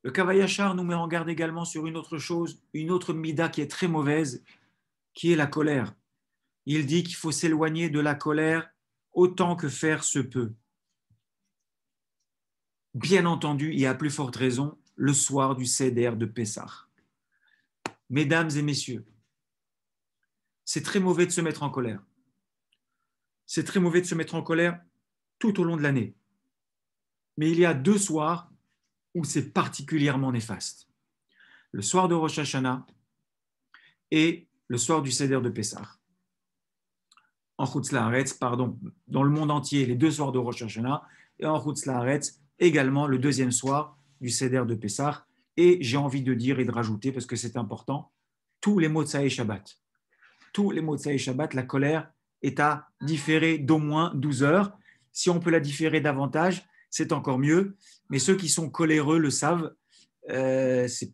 Le Kavayachar nous met en garde également sur une autre chose, une autre mida qui est très mauvaise, qui est la colère. Il dit qu'il faut s'éloigner de la colère autant que faire se peut. Bien entendu, et à plus forte raison, le soir du Seder de Pessah. Mesdames et messieurs, c'est très mauvais de se mettre en colère. c'est très mauvais de se mettre en colère tout au long de l'année. Mais il y a 2 soirs où c'est particulièrement néfaste. Le soir de Rosh Hashanah et le soir du Seder de Pessah. En Chutz La'aretz, pardon, dans le monde entier, les 2 soirs de Rosh Hashanah, et en Chutz La'aretz, également le 2e soir du Seder de Pessah. Et j'ai envie de dire et de rajouter, parce que c'est important, tous les Motsai Shabbat. Tous les Motsai Shabbat, la colère est à différer d'au moins 12 heures. Si on peut la différer davantage, c'est encore mieux. Mais ceux qui sont coléreux le savent. C'est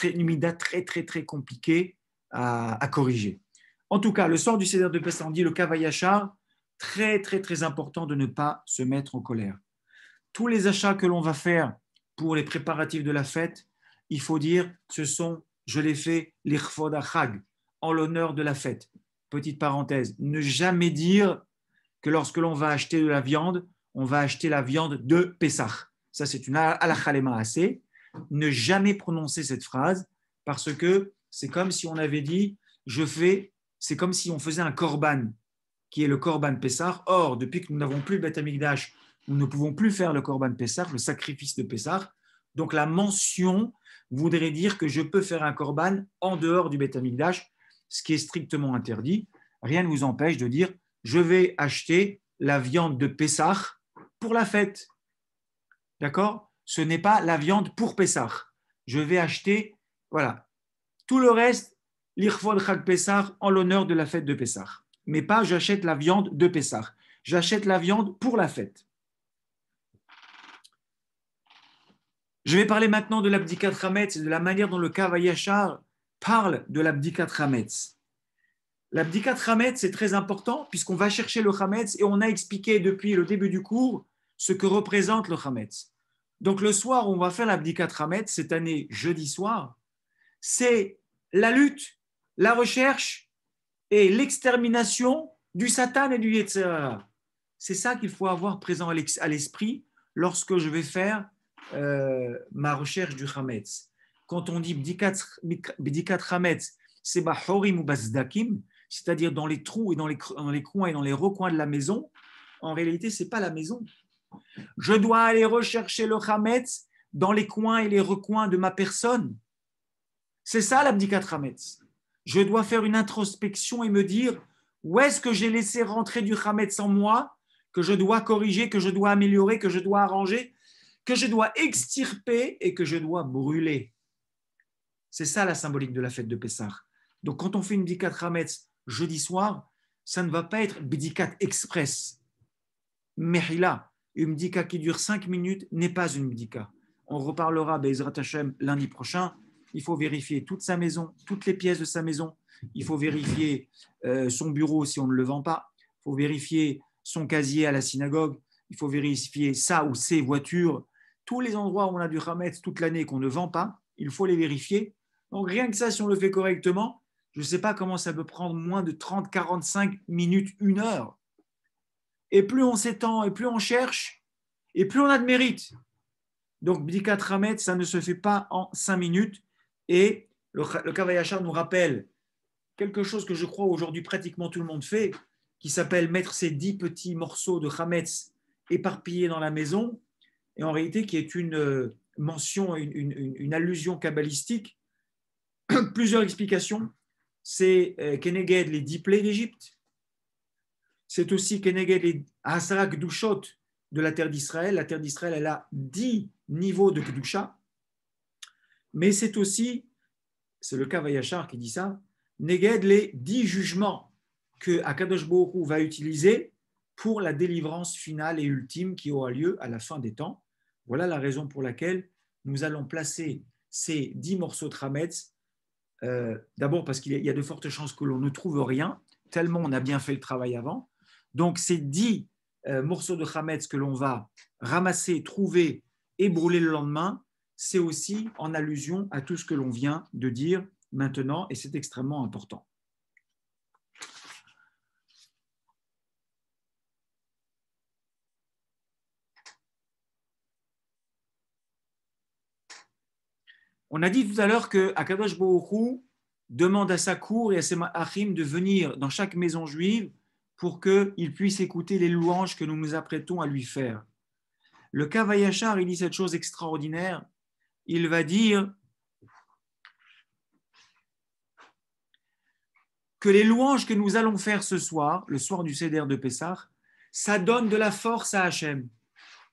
une mida très compliqué à corriger. En tout cas, le soir du Seder de Pessah, on dit le Kavayachar, très important de ne pas se mettre en colère. Tous les achats que l'on va faire pour les préparatifs de la fête, il faut dire, ce sont, je l'ai fait, l'Irfod Achag, en l'honneur de la fête. Petite parenthèse, ne jamais dire que lorsque l'on va acheter de la viande, on va acheter la viande de Pessah. Ça, c'est une halakha lemaaseh. Ne jamais prononcer cette phrase parce que c'est comme si on avait dit c'est comme si on faisait un korban qui est le korban Pessah. Or, depuis que nous n'avons plus le Beth Amikdash, nous ne pouvons plus faire le korban Pessah, le sacrifice de Pessah. Donc la mention voudrait dire que je peux faire un korban en dehors du Beth Amikdash, ce qui est strictement interdit. Rien ne vous empêche de dire je vais acheter la viande de Pessah pour la fête. D'accord? Ce n'est pas la viande pour Pessah. Je vais acheter, voilà. Tout le reste, l'Irfod Chag Pessah en l'honneur de la fête de Pessah. Mais pas j'achète la viande de Pessah. J'achète la viande pour la fête. Je vais parler maintenant de l'abdikat Hametz et de la manière dont le Kavayachar parle de l'abdikat Hametz. L'abdikat Hametz, c'est très important puisqu'on va chercher le Hametz et on a expliqué depuis le début du cours ce que représente le Hametz. Donc le soir où on va faire l'abdikat Hametz, cette année jeudi soir, c'est la lutte, la recherche et l'extermination du Satan et du Yetzer Hara. C'est ça qu'il faut avoir présent à l'esprit lorsque je vais faire ma recherche du Hametz. Quand on dit Bdikat Hametz, c'est Bahorim ou Bazdakim, c'est-à-dire dans les trous et dans les coins et dans les recoins de la maison. En réalité, ce n'est pas la maison. Je dois aller rechercher le Hametz dans les coins et les recoins de ma personne. C'est ça l'abdikat Hametz. Je dois faire une introspection et me dire où est-ce que j'ai laissé rentrer du Hametz en moi, que je dois corriger, que je dois améliorer, que je dois arranger, que je dois extirper et que je dois brûler. C'est ça la symbolique de la fête de Pessah. Donc quand on fait une bdikat Hametz jeudi soir, ça ne va pas être bdikat express. Mehila, une bdika qui dure 5 minutes n'est pas une bdika. On reparlera Be'ezrat Hashem lundi prochain. Il faut vérifier toute sa maison, toutes les pièces de sa maison. Il faut vérifier son bureau si on ne le vend pas. Il faut vérifier son casier à la synagogue. Il faut vérifier ça ou ses voitures. Tous les endroits où on a du Hametz toute l'année qu'on ne vend pas, il faut les vérifier. Donc rien que ça, si on le fait correctement, je ne sais pas comment ça peut prendre moins de 30, 45 minutes, 1 heure. Et plus on s'étend, et plus on cherche, et plus on a de mérite. Donc, Bdikat Hametz, ça ne se fait pas en 5 minutes. Et le Kavayachar nous rappelle quelque chose que je crois aujourd'hui pratiquement tout le monde fait, qui s'appelle mettre ces 10 petits morceaux de Hametz éparpillés dans la maison, et en réalité qui est une mention, une allusion kabbalistique. Plusieurs explications. C'est Keneged, les 10 plaies d'Égypte. C'est aussi Keneged, les Asara Kedushot de la terre d'Israël. La terre d'Israël, elle a 10 niveaux de Kedusha. Mais c'est aussi, c'est le Kavayachar qui dit ça, Neged, les 10 jugements que Akadosh Baruch Hu va utiliser pour la délivrance finale et ultime qui aura lieu à la fin des temps. Voilà la raison pour laquelle nous allons placer ces 10 morceaux de Hametz. D'abord parce qu'il y a de fortes chances que l'on ne trouve rien, tellement on a bien fait le travail avant. Donc ces 10 morceaux de Hametz que l'on va ramasser, trouver et brûler le lendemain, c'est aussi en allusion à tout ce que l'on vient de dire maintenant, et c'est extrêmement important. On a dit tout à l'heure que Akadosh Baruch Hu demande à sa cour et à ses ma'achim de venir dans chaque maison juive pour qu'il puisse écouter les louanges que nous nous apprêtons à lui faire. Le Kavayachar, il dit cette chose extraordinaire. Il va dire que les louanges que nous allons faire ce soir, le soir du Seder de Pessah, ça donne de la force à Hachem.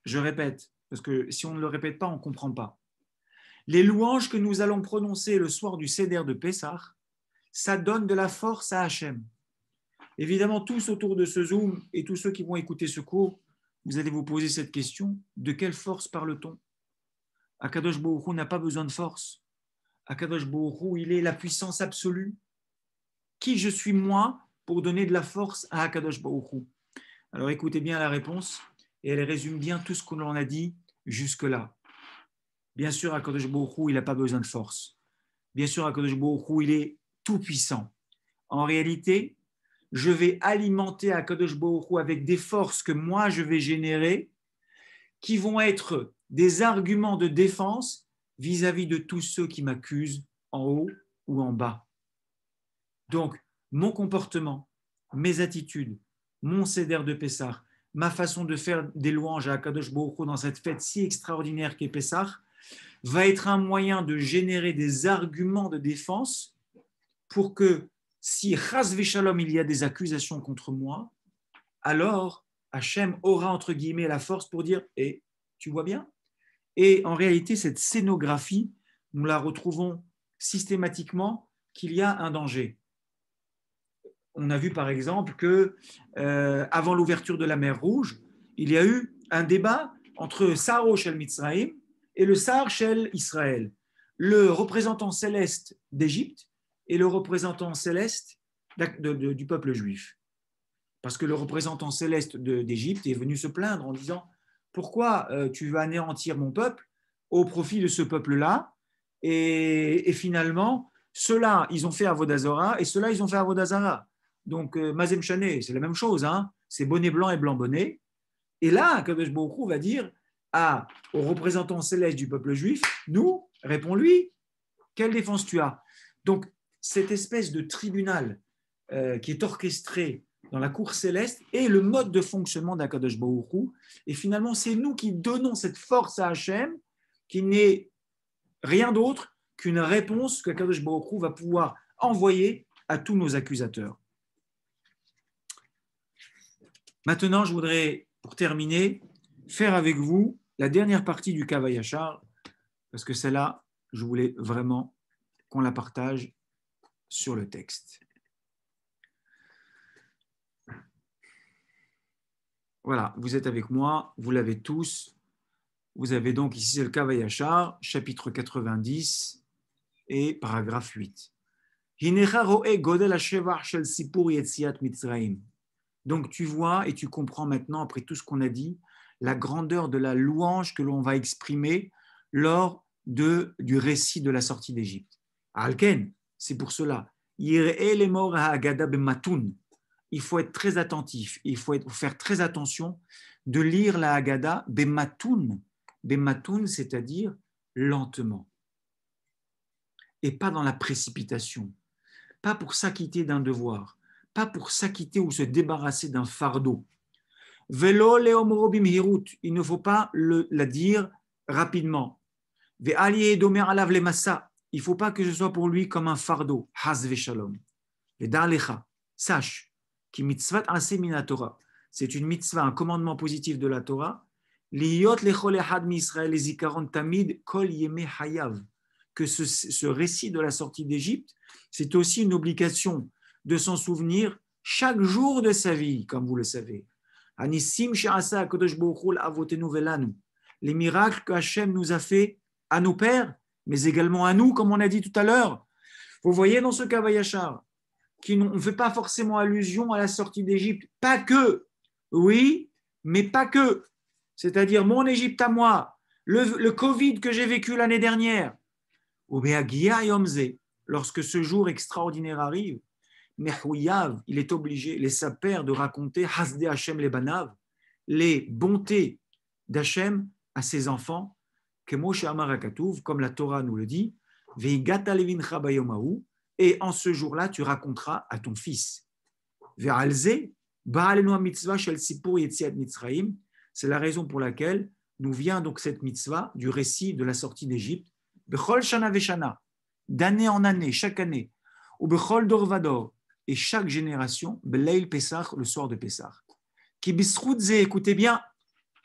Je répète, parce que si on ne le répète pas, on ne comprend pas. Les louanges que nous allons prononcer le soir du Seder de Pessah, ça donne de la force à Hachem. Évidemment, tous autour de ce Zoom et tous ceux qui vont écouter ce cours, vous allez vous poser cette question, de quelle force parle-t-on? Akadosh Baruch Hu n'a pas besoin de force. Akadosh Baruch Hu, il est la puissance absolue. Qui je suis moi pour donner de la force à Akadosh Baruch Hu? Alors écoutez bien la réponse, et elle résume bien tout ce que l'on a dit jusque-là. Bien sûr, Akadosh Baruch Hu, il n'a pas besoin de force. Bien sûr, Akadosh Baruch Hu, il est tout puissant. En réalité, je vais alimenter Akadosh Baruch Hu avec des forces que moi je vais générer, qui vont être des arguments de défense vis-à-vis de tous ceux qui m'accusent en haut ou en bas. Donc, mon comportement, mes attitudes, mon Seder de Pessah, ma façon de faire des louanges à Akadosh Baruch Hu dans cette fête si extraordinaire qu'est Pessah, va être un moyen de générer des arguments de défense pour que si Chas Veshalom il y a des accusations contre moi, alors Hachem aura entre guillemets la force pour dire « Eh, tu vois bien ?» Et en réalité, cette scénographie, nous la retrouvons systématiquement qu'il y a un danger. On a vu par exemple que avant l'ouverture de la mer Rouge, il y a eu un débat entre Saro Shel Mitzraïm et le Sar Shel Israël, le représentant céleste d'Égypte et le représentant céleste du peuple juif. Parce que le représentant céleste d'Égypte est venu se plaindre en disant « Pourquoi tu veux anéantir mon peuple au profit de ce peuple-là » et finalement, ceux-là, ils ont fait Avodah Zarah et ceux-là, ils ont fait Avodah Zarah. Donc, Mazem Chané, c'est la même chose, hein, c'est bonnet blanc et blanc bonnet. Et là, Kadosh Baruch Hu va dire aux représentants célestes du peuple juif, nous, réponds-lui, quelle défense tu as? Donc, cette espèce de tribunal qui est orchestré dans la cour céleste est le mode de fonctionnement d'Akadosh Baruch Hu. Et finalement, c'est nous qui donnons cette force à Hachem, qui n'est rien d'autre qu'une réponse que Akadosh Baruch Hu va pouvoir envoyer à tous nos accusateurs. Maintenant, je voudrais, pour terminer, faire avec vous la dernière partie du Kavayachar, parce que celle-là, je voulais vraiment qu'on la partage sur le texte. Voilà, vous êtes avec moi, vous l'avez tous. Vous avez donc ici le Kavayachar, chapitre 90 et paragraphe 8. Donc tu vois et tu comprends maintenant, après tout ce qu'on a dit, la grandeur de la louange que l'on va exprimer lors du récit de la sortie d'Égypte. Alken, c'est pour cela. Il faut être très attentif, il faut faire très attention de lire la Haggadah bematoun. Bematoun, c'est-à-dire lentement. Et pas dans la précipitation. Pas pour s'acquitter d'un devoir. Pas pour s'acquitter ou se débarrasser d'un fardeau. Velo leomrobim hirut, il ne faut pas la dire rapidement. Ve'ali edomer alav le massa, il ne faut pas que ce soit pour lui comme un fardeau. Haz ve'shalom. Ve'da'alecha, sache, ki mitzvat ase min Torah, c'est une mitzvah, un commandement positif de la Torah. Liyot lechol echad mi Israël zikaron tamid kol yeme hayav, que ce récit de la sortie d'Égypte, c'est aussi une obligation de s'en souvenir chaque jour de sa vie, comme vous le savez. Anissim she'asa HaKadosh Baruch Hu avotenu velanu, les miracles que Hachem nous a fait à nos pères, mais également à nous, comme on a dit tout à l'heure. Vous voyez dans ce Kavayachar, on ne fait pas forcément allusion à la sortie d'Égypte, pas que, oui, mais pas que. C'est-à-dire mon Égypte à moi, le Covid que j'ai vécu l'année dernière, lorsque ce jour extraordinaire arrive, il est obligé, les sapères, de raconter Hasde Hashem les Banav, les bontés d'Hachem à ses enfants, comme la Torah nous le dit, et en ce jour-là, tu raconteras à ton fils. Ba'alenu mitzvah shel sipur yetziat Mitzrayim. C'est la raison pour laquelle nous vient donc cette mitzvah du récit de la sortie d'Égypte. Bechol shana veshana, d'année en année, chaque année. Ou bechol dor vador, et chaque génération, beleil Pesach, le soir de Pesach. Ki bisroutze, écoutez bien,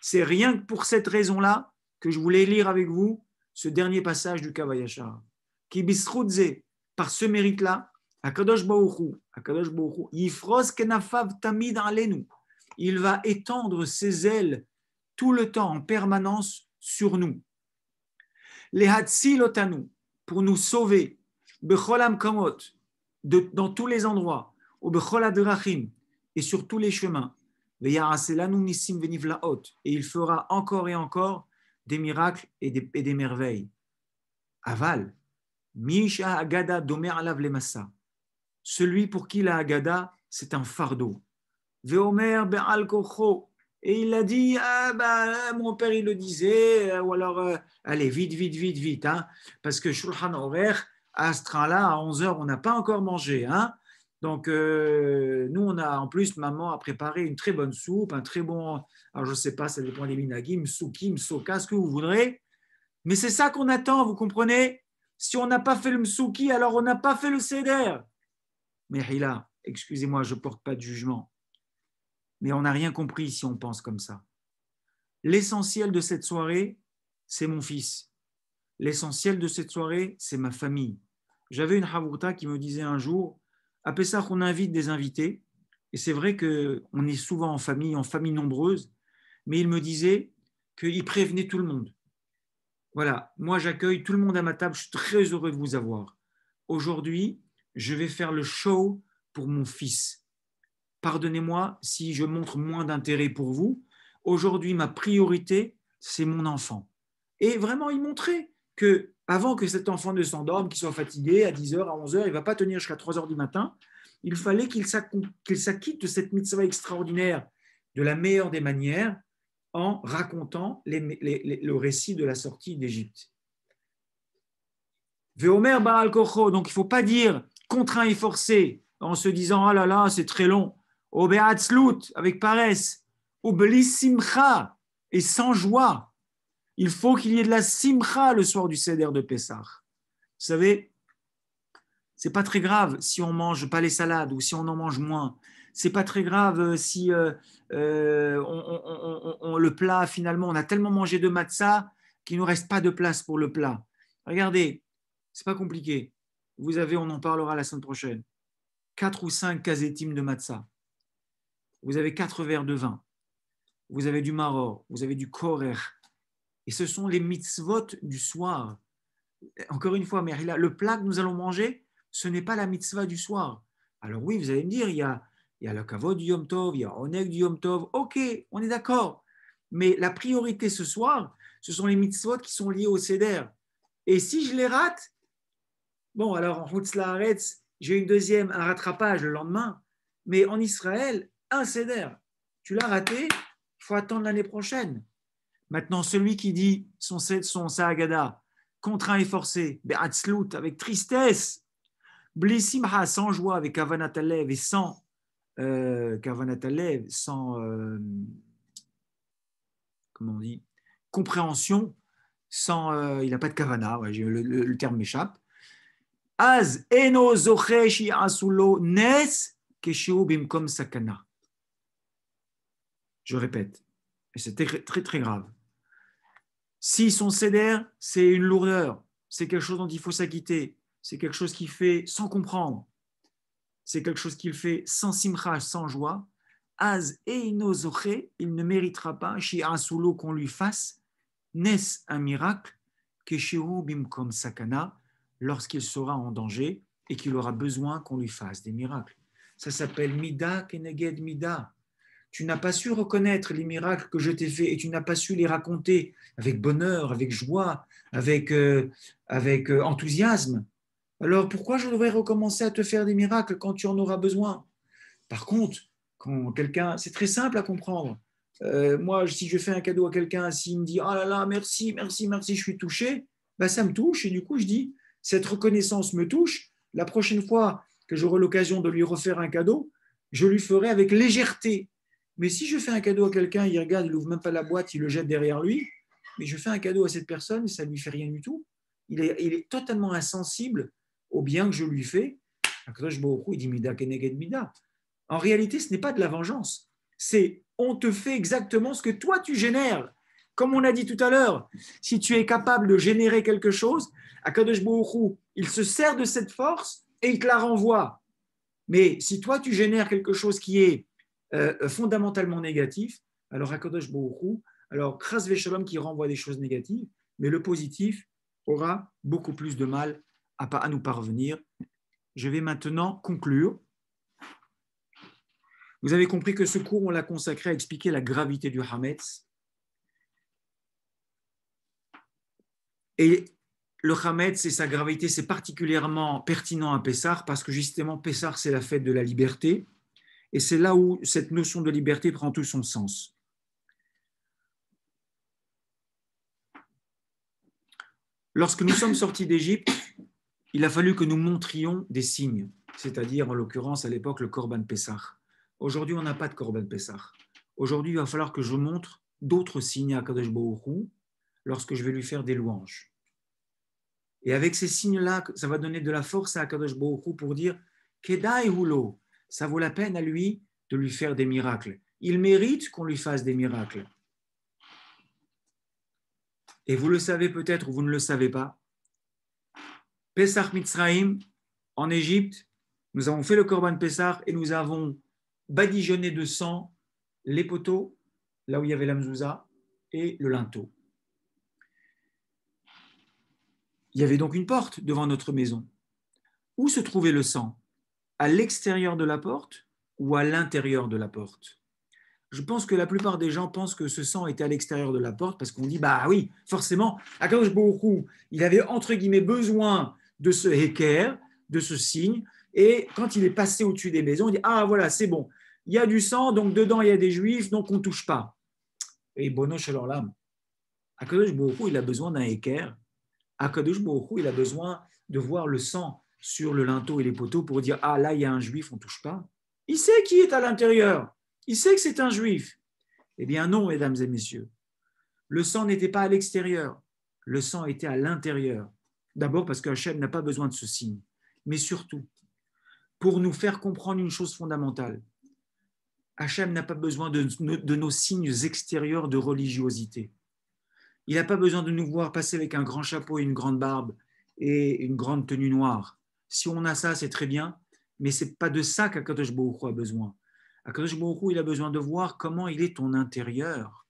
c'est rien que pour cette raison-là que je voulais lire avec vous ce dernier passage du Kavayachar. Ki bisroutze, par ce mérite-là, Akadosh Baruch Hu, Yifros kenafav tamid alenu, il va étendre ses ailes tout le temps, en permanence, sur nous. Lehatzil otanu, pour nous sauver, bechol hamkamot, dans tous les endroits, ou bechol adrachim, et sur tous les chemins. Veyaraselanu nisim venivlaot, et il fera encore et encore des miracles et des merveilles. Aval, misha agada domer alav lemassa, celui pour qui la Haggadah, c'est un fardeau. Veomer be'al kocho, et il a dit, mon père il le disait, ou alors, allez, vite, hein, parce que Shulchan Aruch, à ce train-là, à 11h, on n'a pas encore mangé. Hein, donc, nous, on a, en plus, maman a préparé une très bonne soupe, un très bon, alors je ne sais pas, ça dépend des minagim, msouki, msoka, ce que vous voudrez, mais c'est ça qu'on attend, vous comprenez? Si on n'a pas fait le msouki, alors on n'a pas fait le seder. Mais Hila, excusez-moi, je ne porte pas de jugement, mais on n'a rien compris si on pense comme ça. L'essentiel de cette soirée, c'est mon fils. L'essentiel de cette soirée, c'est ma famille. J'avais une Havruta qui me disait un jour, à Pessah, on invite des invités, et c'est vrai qu'on est souvent en famille nombreuse, mais il me disait qu'il prévenait tout le monde. Voilà, moi j'accueille tout le monde à ma table, je suis très heureux de vous avoir. Aujourd'hui, je vais faire le show pour mon fils. Pardonnez-moi si je montre moins d'intérêt pour vous. Aujourd'hui, ma priorité, c'est mon enfant. Et vraiment, il montrait que avant que cet enfant ne s'endorme, qu'il soit fatigué à 10h, à 11h, il ne va pas tenir jusqu'à 3h du matin, il fallait qu'il s'acquitte de cette mitzvah extraordinaire de la meilleure des manières en racontant le récit de la sortie d'Égypte. Veomer Baal Kocho, donc il ne faut pas dire contraint et forcé en se disant ah là là, c'est très long. Obeatzlut, avec paresse. Obeli simcha, et sans joie. Il faut qu'il y ait de la simcha le soir du Seder de Pessah. Vous savez, c'est pas très grave si on mange pas les salades ou si on en mange moins. C'est pas très grave si le plat, finalement, on a tellement mangé de matzah qu'il ne nous reste pas de place pour le plat. Regardez, c'est pas compliqué. Vous avez, on en parlera la semaine prochaine, 4 ou 5 kazetim de matzah. Vous avez 4 verres de vin. Vous avez du maror, vous avez du korer. Et ce sont les mitzvot du soir. Encore une fois, Merila, le plat que nous allons manger, ce n'est pas la mitzvah du soir. Alors oui, vous allez me dire, il y a le kavod du Yom Tov, il y a Oneg du Yom Tov. Ok, on est d'accord. Mais la priorité ce soir, ce sont les mitzvot qui sont liés au Seder. Et si je les rate, bon, alors en Hutz Laaretz, j'ai un rattrapage le lendemain. Mais en Israël, un Seder, tu l'as raté, il faut attendre l'année prochaine. Maintenant, celui qui dit son Sahagada, contraint et forcé, be'atzlut, avec tristesse, bli simha, sans joie, avec kavanat halev et sans kavanat halev, sans comment on dit, compréhension, sans il n'a pas de kavana, ouais, le terme m'échappe. Az eno zocheshi asulo nes keshu bimkom sakana. Je répète, et c'est très, très, très grave. Si son seder, c'est une lourdeur, c'est quelque chose dont il faut s'acquitter, c'est quelque chose qu'il fait sans comprendre, c'est quelque chose qu'il fait sans simcha, sans joie, az eino zoche, il ne méritera pas, shi asulo, qu'on lui fasse, nes, un miracle, keshiru bimkom sakana, lorsqu'il sera en danger et qu'il aura besoin qu'on lui fasse des miracles. Ça s'appelle mida keneged mida. Tu n'as pas su reconnaître les miracles que je t'ai faits et tu n'as pas su les raconter avec bonheur, avec joie, avec enthousiasme. Alors pourquoi je devrais recommencer à te faire des miracles quand tu en auras besoin? Par contre, quand quelqu'un, c'est très simple à comprendre. Moi, si je fais un cadeau à quelqu'un, s'il me dit « Oh là là, merci, merci, merci, je suis touché », ben, ça me touche et du coup, je dis « Cette reconnaissance me touche. La prochaine fois que j'aurai l'occasion de lui refaire un cadeau, je lui ferai avec légèreté. Mais si je fais un cadeau à quelqu'un, il regarde, il n'ouvre même pas la boîte, il le jette derrière lui, mais je fais un cadeau à cette personne, ça ne lui fait rien du tout. Il est totalement insensible au bien que je lui fais. Akadosh Baruch Hu, il dit Mida keneged Mida. En réalité, ce n'est pas de la vengeance. C'est on te fait exactement ce que toi tu génères. Comme on a dit tout à l'heure, si tu es capable de générer quelque chose, Akadosh Baruch Hu, il se sert de cette force et il te la renvoie. Mais si toi tu génères quelque chose qui est fondamentalement négatif, alors Akadosh Baruch Hu, alors Chas Veshalom qui renvoie des choses négatives, mais le positif aura beaucoup plus de mal à nous parvenir. Je vais maintenant conclure. Vous avez compris que ce cours, on l'a consacré à expliquer la gravité du Hametz. Et le Hametz et sa gravité, c'est particulièrement pertinent à Pessah parce que justement, Pessah, c'est la fête de la liberté. Et c'est là où cette notion de liberté prend tout son sens. Lorsque nous sommes sortis d'Égypte, il a fallu que nous montrions des signes, c'est-à-dire en l'occurrence à l'époque le Korban Pessah. Aujourd'hui, on n'a pas de Korban Pessah. Aujourd'hui, il va falloir que je montre d'autres signes à Kadosh Baruch Hu lorsque je vais lui faire des louanges. Et avec ces signes-là, ça va donner de la force à Kadosh Baruch Hu pour dire Kedai Hulo, ça vaut la peine à lui de lui faire des miracles. Il mérite qu'on lui fasse des miracles. Et vous le savez peut-être ou vous ne le savez pas, Pesach Mitzrayim, en Égypte, nous avons fait le Korban Pessah et nous avons badigeonné de sang les poteaux, là où il y avait la mezouza, et le linteau. Il y avait donc une porte devant notre maison. Où se trouvait le sang? À l'extérieur de la porte ou à l'intérieur de la porte? Je pense que la plupart des gens pensent que ce sang était à l'extérieur de la porte parce qu'on dit, bah oui, forcément, Akadosh Baruch Hu, il avait entre guillemets besoin de ce héker, de ce signe, et quand il est passé au-dessus des maisons, il dit, ah voilà, c'est bon, il y a du sang, donc dedans il y a des juifs, donc on ne touche pas. Et Bono Shalom Lam, Akadosh Baruch Hu, il a besoin d'un héker, Akadosh Baruch Hu, il a besoin de voir le sang sur le linteau et les poteaux pour dire, ah là, il y a un juif, on ne touche pas. Il sait qui est à l'intérieur. Il sait que c'est un juif. Eh bien non, mesdames et messieurs. Le sang n'était pas à l'extérieur. Le sang était à l'intérieur. D'abord parce qu'Hachem n'a pas besoin de ce signe. Mais surtout, pour nous faire comprendre une chose fondamentale. Hachem n'a pas besoin de nos signes extérieurs de religiosité. Il n'a pas besoin de nous voir passer avec un grand chapeau et une grande barbe et une grande tenue noire. Si on a ça, c'est très bien, mais ce n'est pas de ça qu'Akadosh Baruch Hu a besoin. Akadosh Baruch Hu, il a besoin de voir comment il est ton intérieur.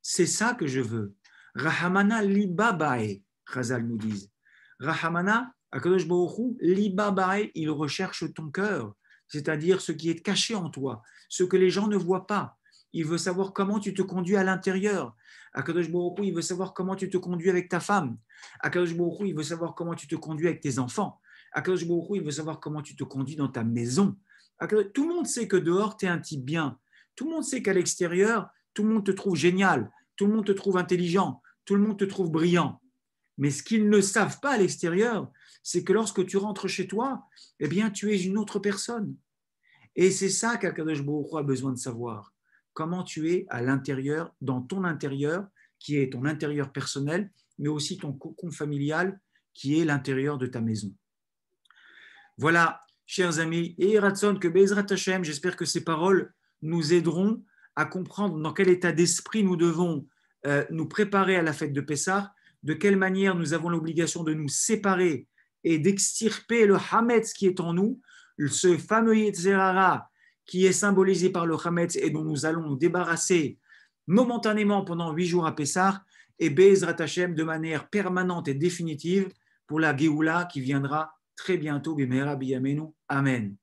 C'est ça que je veux. Rahamana libabae, Chazal nous disent. Rahamana, Akadosh Baruch Hu, libabae, il recherche ton cœur, c'est-à-dire ce qui est caché en toi, ce que les gens ne voient pas. Il veut savoir comment tu te conduis à l'intérieur. Akadosh Baruch Hu, il veut savoir comment tu te conduis avec ta femme. Akadosh Baruch Hu, il veut savoir comment tu te conduis avec tes enfants. Akadosh Baruch Hu, il veut savoir comment tu te conduis dans ta maison. Tout le monde sait que dehors, tu es un type bien. Tout le monde sait qu'à l'extérieur, tout le monde te trouve génial. Tout le monde te trouve intelligent. Tout le monde te trouve brillant. Mais ce qu'ils ne savent pas à l'extérieur, c'est que lorsque tu rentres chez toi, eh bien, tu es une autre personne. Et c'est ça qu'Akadosh Baruch Hu a besoin de savoir. Comment tu es à l'intérieur, dans ton intérieur, qui est ton intérieur personnel, mais aussi ton cocon familial, qui est l'intérieur de ta maison. Voilà, chers amis, et Ratson, que Bezrat Hashem, j'espère que ces paroles nous aideront à comprendre dans quel état d'esprit nous devons nous préparer à la fête de Pessah, de quelle manière nous avons l'obligation de nous séparer et d'extirper le Hametz qui est en nous, ce fameux Yetzerara qui est symbolisé par le Hametz et dont nous allons nous débarrasser momentanément pendant 8 jours à Pessah, et Bezrat Hashem de manière permanente et définitive pour la Géoula qui viendra très bientôt. Bimera biyamenu. Amen.